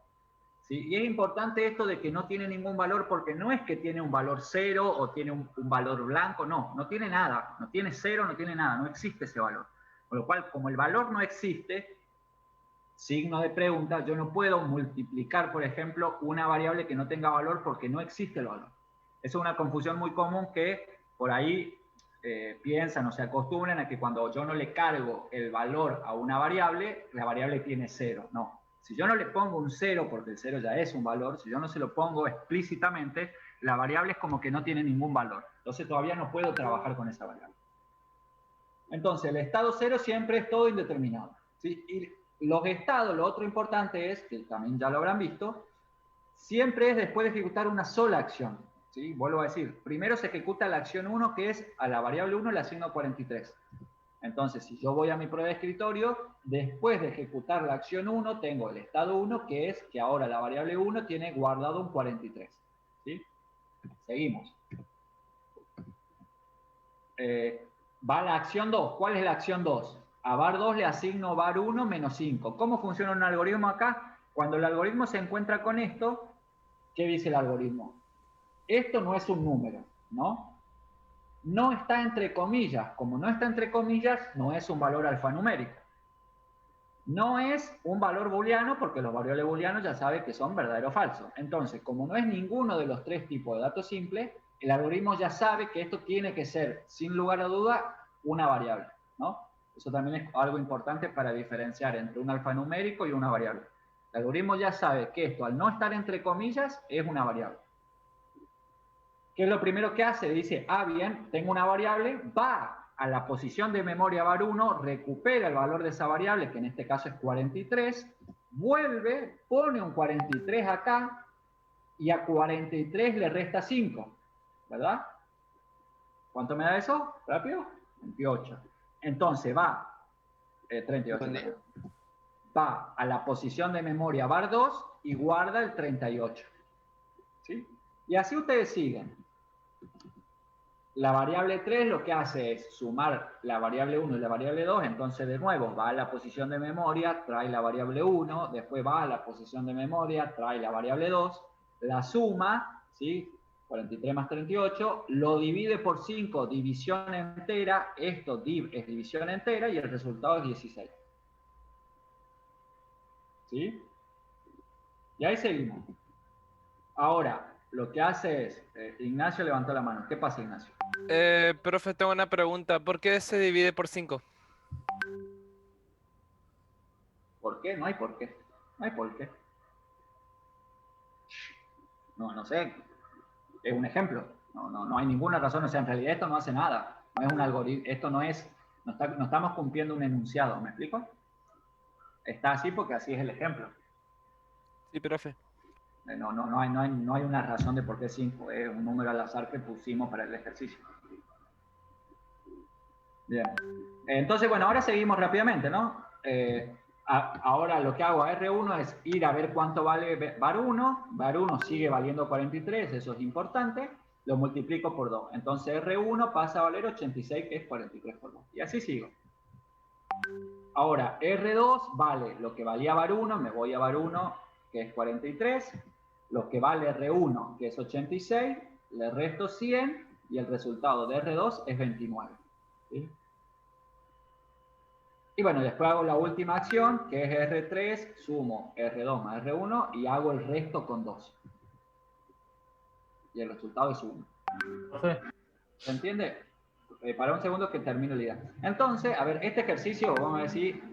¿Sí? Y es importante esto de que no tiene ningún valor porque no es que tiene un valor 0 o tiene un valor blanco, no tiene nada, no tiene 0, no tiene nada, no existe ese valor. Con lo cual, como el valor no existe, signo de pregunta, yo no puedo multiplicar, por ejemplo, una variable que no tenga valor porque no existe el valor. Esa es una confusión muy común que por ahí piensan o se acostumbran a que cuando yo no le cargo el valor a una variable, la variable tiene 0. No. Si yo no le pongo un 0, porque el 0 ya es un valor, si yo no se lo pongo explícitamente, la variable es como que no tiene ningún valor. Entonces todavía no puedo trabajar con esa variable. Entonces el estado 0 siempre es todo indeterminado. ¿Sí? Y los estados, lo otro importante es, que también ya lo habrán visto, siempre es después de ejecutar una sola acción. ¿Sí? Vuelvo a decir, primero se ejecuta la acción 1, que es a la variable 1 le asigno 43. Entonces, si yo voy a mi prueba de escritorio, después de ejecutar la acción 1, tengo el estado 1, que es que ahora la variable 1 tiene guardado un 43. ¿Sí? Seguimos. Va la acción 2. ¿Cuál es la acción 2? A var2 le asigno var1 menos 5. ¿Cómo funciona un algoritmo acá? Cuando el algoritmo se encuentra con esto, ¿qué dice el algoritmo? Esto no es un número, ¿no? No está entre comillas. Como no está entre comillas, no es un valor alfanumérico. No es un valor booleano, porque los variables booleanos ya saben que son verdadero o falso. Entonces, como no es ninguno de los tres tipos de datos simples, el algoritmo ya sabe que esto tiene que ser, sin lugar a duda, una variable, ¿no? Eso también es algo importante para diferenciar entre un alfanumérico y una variable. El algoritmo ya sabe que esto, al no estar entre comillas, es una variable. ¿Qué es lo primero que hace? Dice, bien, tengo una variable, va a la posición de memoria var1, recupera el valor de esa variable, que en este caso es 43, vuelve, pone un 43 acá, y a 43 le resta 5, ¿verdad? ¿Cuánto me da eso? ¿Rápido? 28. Entonces va, 38. Va a la posición de memoria var2 y guarda el 38. ¿Sí? Y así ustedes siguen. La variable 3 lo que hace es sumar la variable 1 y la variable 2, entonces de nuevo va a la posición de memoria, trae la variable 1, después va a la posición de memoria, trae la variable 2, la suma, ¿sí? 43 más 38, lo divide por 5, división entera, esto div es división entera y el resultado es 16. ¿Sí? Y ahí seguimos. Ahora, lo que hace es, Ignacio levantó la mano. ¿Qué pasa, Ignacio? Profe, tengo una pregunta. ¿Por qué se divide por 5? ¿Por qué? No hay por qué. No hay por qué. No sé. Es un ejemplo. No hay ninguna razón. O sea, en realidad esto no hace nada. No es un algoritmo. Esto no es... No estamos cumpliendo un enunciado. ¿Me explico? Está así porque así es el ejemplo. Sí, profe. No hay una razón de por qué 5. Es un número al azar que pusimos para el ejercicio. Bien. Entonces, bueno, ahora seguimos rápidamente, ¿no? Ahora lo que hago a R1 es ir a ver cuánto vale var1. var1 sigue valiendo 43, eso es importante. Lo multiplico por 2. Entonces R1 pasa a valer 86, que es 43 por 2. Y así sigo. Ahora, R2 vale lo que valía var1, me voy a var1, que es 43. Lo que vale R1, que es 86, le resto 100 y el resultado de R2 es 29. ¿Sí? Y bueno, después hago la última acción, que es R3, sumo R2 más R1 y hago el resto con 2. Y el resultado es 1. ¿Se entiende? Para un segundo que termino la idea. Entonces, a ver, este ejercicio, vamos a decir,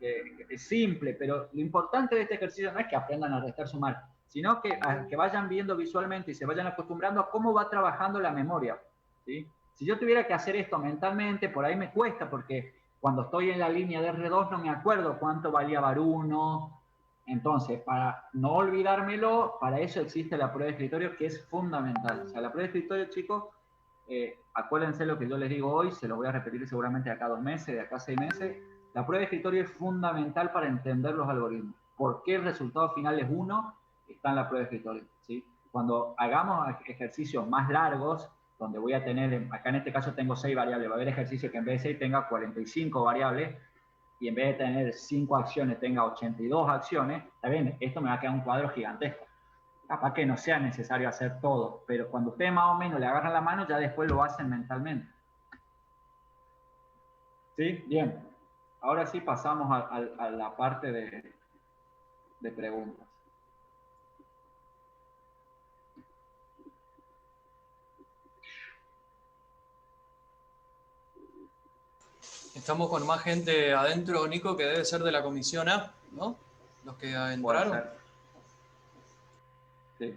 que es simple, pero lo importante de este ejercicio no es que aprendan a restar, sumar, sino que vayan viendo visualmente y se vayan acostumbrando a cómo va trabajando la memoria, ¿sí? Si yo tuviera que hacer esto mentalmente, por ahí me cuesta, porque cuando estoy en la línea de R2 no me acuerdo cuánto valía var 1. Entonces, para no olvidármelo, para eso existe la prueba de escritorio, que es fundamental. O sea, la prueba de escritorio, chicos, acuérdense lo que yo les digo hoy, se lo voy a repetir seguramente de acá a 2 meses, de acá a 6 meses. La prueba de escritorio es fundamental para entender los algoritmos. ¿Por qué el resultado final es 1? Está en la prueba de escritorio, ¿sí? Cuando hagamos ejercicios más largos, donde voy a tener, acá en este caso tengo 6 variables, va a haber ejercicios que en vez de 6 tenga 45 variables, y en vez de tener 5 acciones tenga 82 acciones, está bien, esto me va a quedar un cuadro gigantesco. Capaz que no sea necesario hacer todo, pero cuando ustedes más o menos le agarran la mano, ya después lo hacen mentalmente. ¿Sí? Bien. Ahora sí pasamos a la parte de preguntas. Estamos con más gente adentro, Nico, que debe ser de la comisión A, ¿no? Los que entraron. Sí.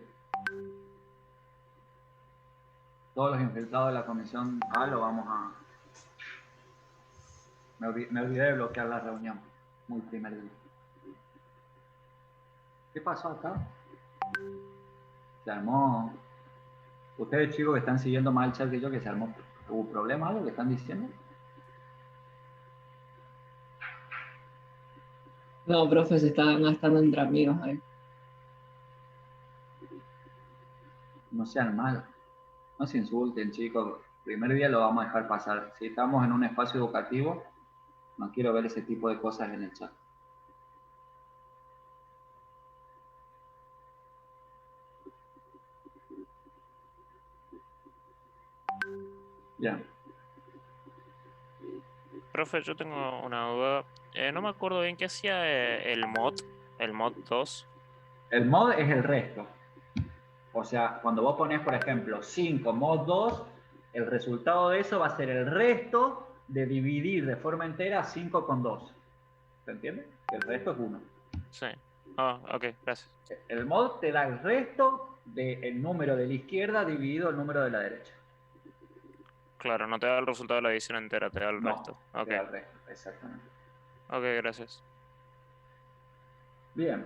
Todos los infiltrados de la comisión A lo vamos a... Me olvidé de bloquear la reunión. Muy primer día. ¿Qué pasó acá? Se armó... Ustedes, chicos, que están siguiendo más el chat que yo, que se armó... ¿Hubo problema algo que están diciendo? No, profe, se están gastando entre amigos ahí. No sean malos. No se insulten, chicos. Primer día lo vamos a dejar pasar. Si estamos en un espacio educativo, no quiero ver ese tipo de cosas en el chat. Ya. Profe, yo tengo una duda. No me acuerdo bien qué hacía el mod 2. El mod es el resto. O sea, cuando vos pones, por ejemplo, 5 mod 2, el resultado de eso va a ser el resto de dividir de forma entera 5 con 2. ¿Se entiende? El resto es 1. Sí. Ah, ok, gracias. El mod te da el resto del número de la izquierda dividido el número de la derecha. Claro, no te da el resultado de la división entera, te da el resto. Te da el resto, exactamente. Ok, gracias. Bien.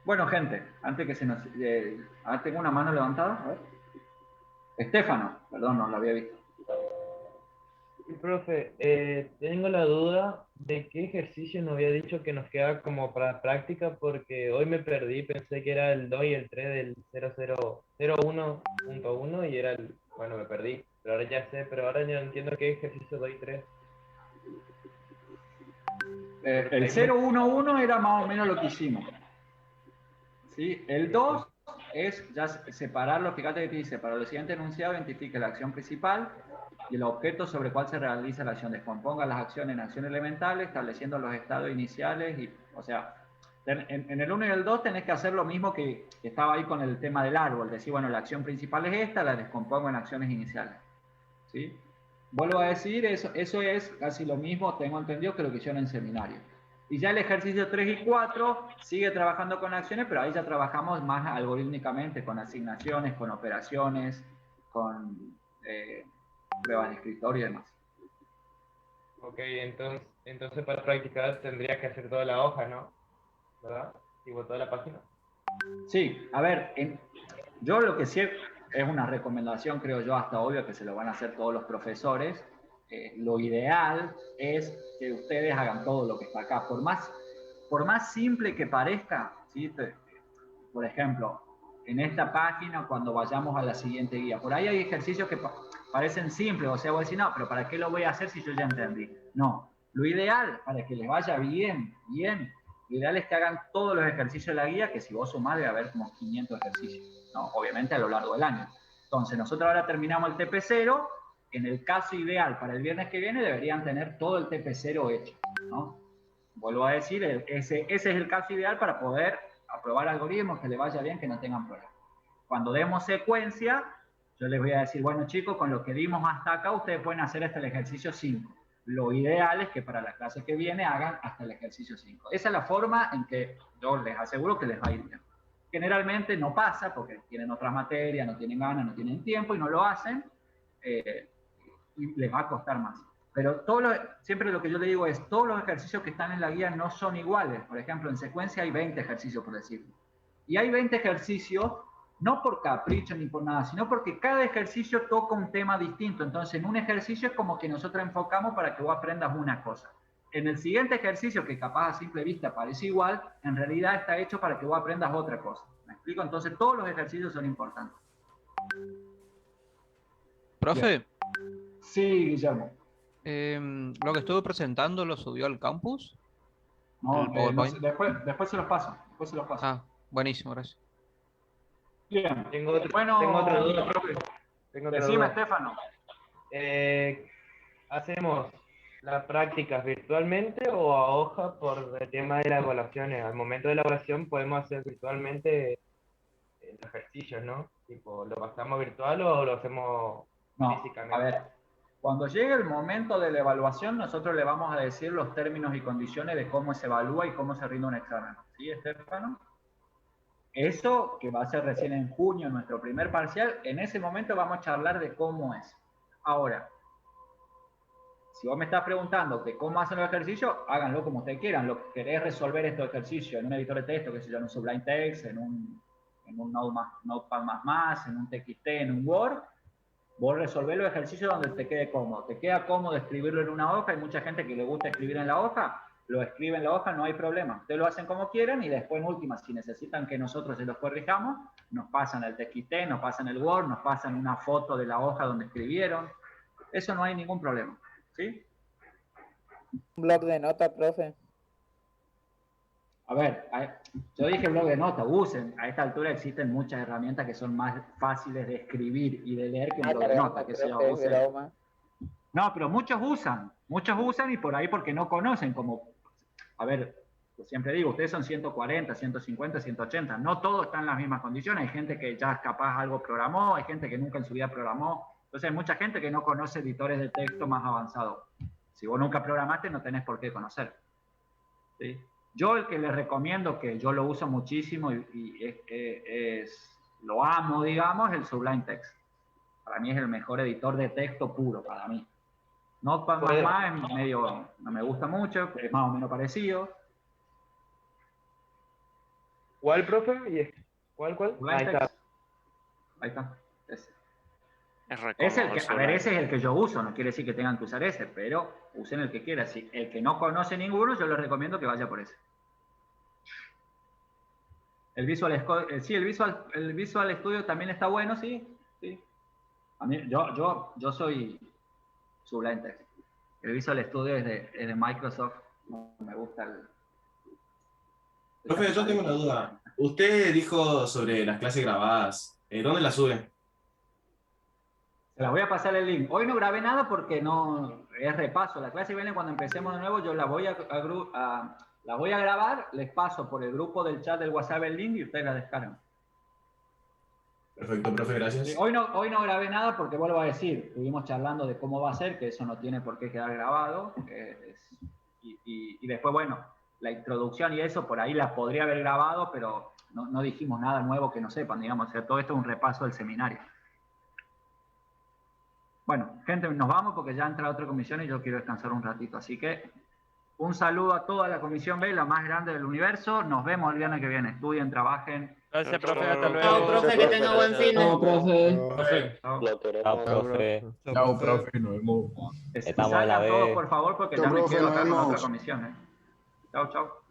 Bueno, gente, antes que se nos... tengo una mano levantada, a ver. Estefano, perdón, no lo había visto. Sí, profe, tengo la duda de qué ejercicio nos había dicho que nos queda como para práctica, porque hoy me perdí, pensé que era el 2 y el 3 del 0001.1 y era el... Bueno, me perdí, pero ahora ya sé, pero ahora ya no entiendo qué ejercicio 2 y 3. El 011 era más o menos lo que hicimos. ¿Sí? El 2 es ya separarlo, fíjate que te dice, para el siguiente enunciado identifique la acción principal y el objeto sobre el cual se realiza la acción. Descomponga las acciones en acción elemental, estableciendo los estados iniciales. Y, o sea, en el 1 y el 2 tenés que hacer lo mismo que estaba ahí con el tema del árbol. Decir, bueno, la acción principal es esta, la descompongo en acciones iniciales. ¿Sí? Vuelvo a decir, eso es casi lo mismo, tengo entendido, que lo que hicieron en seminario. Y ya el ejercicio 3 y 4 sigue trabajando con acciones, pero ahí ya trabajamos más algorítmicamente, con asignaciones, con operaciones, con pruebas de escritorio y demás. Ok, entonces para practicar tendría que hacer toda la hoja, ¿no? ¿Verdad? Tipo toda la página. Sí, a ver, yo lo que sí es una recomendación, creo yo, hasta obvio que se lo van a hacer todos los profesores. Lo ideal es que ustedes hagan todo lo que está acá. Por más simple que parezca, ¿sí? Por ejemplo, en esta página, cuando vayamos a la siguiente guía, por ahí hay ejercicios que parecen simples, o sea, voy a decir, no, pero ¿para qué lo voy a hacer si yo ya entendí? No, lo ideal, para que les vaya bien, lo ideal es que hagan todos los ejercicios de la guía, que si vos sumás debe haber como 500 ejercicios, ¿no? Obviamente a lo largo del año. Entonces, nosotros ahora terminamos el TP0, en el caso ideal para el viernes que viene deberían tener todo el TP0 hecho, ¿no? Vuelvo a decir, ese es el caso ideal para poder aprobar algoritmos que le vaya bien, que no tengan problemas. Cuando demos secuencia, yo les voy a decir, bueno chicos, con lo que dimos hasta acá, ustedes pueden hacer hasta el ejercicio 5. Lo ideal es que para la clase que viene hagan hasta el ejercicio 5. Esa es la forma en que yo les aseguro que les va a ir bien. Generalmente no pasa porque tienen otras materias, no tienen ganas, no tienen tiempo y no lo hacen, y les va a costar más. Pero siempre lo que yo le digo es, todos los ejercicios que están en la guía no son iguales. Por ejemplo, en secuencia hay 20 ejercicios, por decirlo. Y hay 20 ejercicios, no por capricho ni por nada, sino porque cada ejercicio toca un tema distinto. Entonces, en un ejercicio es como que nosotros enfocamos para que vos aprendas una cosa. En el siguiente ejercicio, que capaz a simple vista parece igual, en realidad está hecho para que vos aprendas otra cosa. ¿Me explico? Entonces, todos los ejercicios son importantes. Profe. Sí, Guillermo. Lo que estuve presentando lo subió al campus. No, ¿El PowerPoint? después se los paso. Ah, buenísimo, gracias. Bien. Tengo otra duda, profe. Decime, Estefano. ¿Hacemos las prácticas virtualmente o a hoja por el tema de las evaluaciones? Al momento de la evaluación podemos hacer virtualmente los ejercicios, ¿no? Tipo, ¿lo pasamos virtual o lo hacemos físicamente? A ver, cuando llegue el momento de la evaluación, nosotros le vamos a decir los términos y condiciones de cómo se evalúa y cómo se rinde un examen. ¿Sí, Estefano? Eso, que va a ser recién en junio, nuestro primer parcial, en ese momento vamos a charlar de cómo es. Ahora, si vos me estás preguntando de cómo hacen los ejercicios, háganlo como ustedes quieran. Lo que querés resolver estos ejercicios en un editor de texto, que se llama un Sublime Text, en un Notepad++, en un TXT, en un Word, vos resolvés los ejercicios donde te quede cómodo. Te queda cómodo escribirlo en una hoja, hay mucha gente que le gusta escribir en la hoja, lo escribe en la hoja, no hay problema. Ustedes lo hacen como quieran y después en última, si necesitan que nosotros se los corrijamos, nos pasan el TXT, nos pasan el Word, nos pasan una foto de la hoja donde escribieron. Eso no hay ningún problema. ¿Sí? Un blog de nota, profe. A ver, yo dije blog de nota, usen. A esta altura existen muchas herramientas que son más fáciles de escribir y de leer que un blog de nota. Que no, pero muchos usan y por ahí porque no conocen, como, a ver, yo siempre digo, ustedes son 140, 150, 180, no todos están en las mismas condiciones, hay gente que ya capaz algo programó, hay gente que nunca en su vida programó, entonces hay mucha gente que no conoce editores de texto más avanzados. Si vos nunca programaste, no tenés por qué conocer. ¿Sí? Yo el que les recomiendo, que yo lo uso muchísimo y lo amo, digamos, es el Sublime Text. Para mí es el mejor editor de texto puro, para mí. Notepad++ es medio, no me gusta mucho, es más o menos parecido. ¿Cuál, profe? ¿Cuál? Ahí está. Ahí está. Ese es el que yo uso, no quiere decir que tengan que usar ese, pero usen el que quieran. Si el que no conoce ninguno, yo les recomiendo que vaya por ese. El Visual Studio también está bueno, sí. A mí, yo soy Sublime Text. El Visual Studio es de Microsoft. No me gusta el... Profe, yo tengo una duda. Usted dijo sobre las clases grabadas. ¿Dónde las sube? Se las voy a pasar el link. Hoy no grabé nada porque no es repaso. La clase viene cuando empecemos de nuevo. Yo la voy a grabar, les paso por el grupo del chat del WhatsApp el link y ustedes la descargan. Perfecto, profe, gracias. Hoy no grabé nada porque vuelvo a decir, estuvimos charlando de cómo va a ser, que eso no tiene por qué quedar grabado. Y después, bueno, la introducción y eso por ahí la podría haber grabado, pero no dijimos nada nuevo que no sepan, digamos. O sea, todo esto es un repaso del seminario. Bueno, gente, nos vamos porque ya entra otra comisión y yo quiero descansar un ratito. Así que un saludo a toda la comisión B, la más grande del universo. Nos vemos el viernes que viene. Estudien, trabajen. Gracias, profe. Hasta luego. Chao, profe, que tenga buen fin. Chao, profe. Chao, profe. Chao, profe. Nos vemos. Estamos a la Salgan todos, vez. por favor, porque Chao, ya me profe, quedo nos acá con vemos. otra comisión. Chao, chao.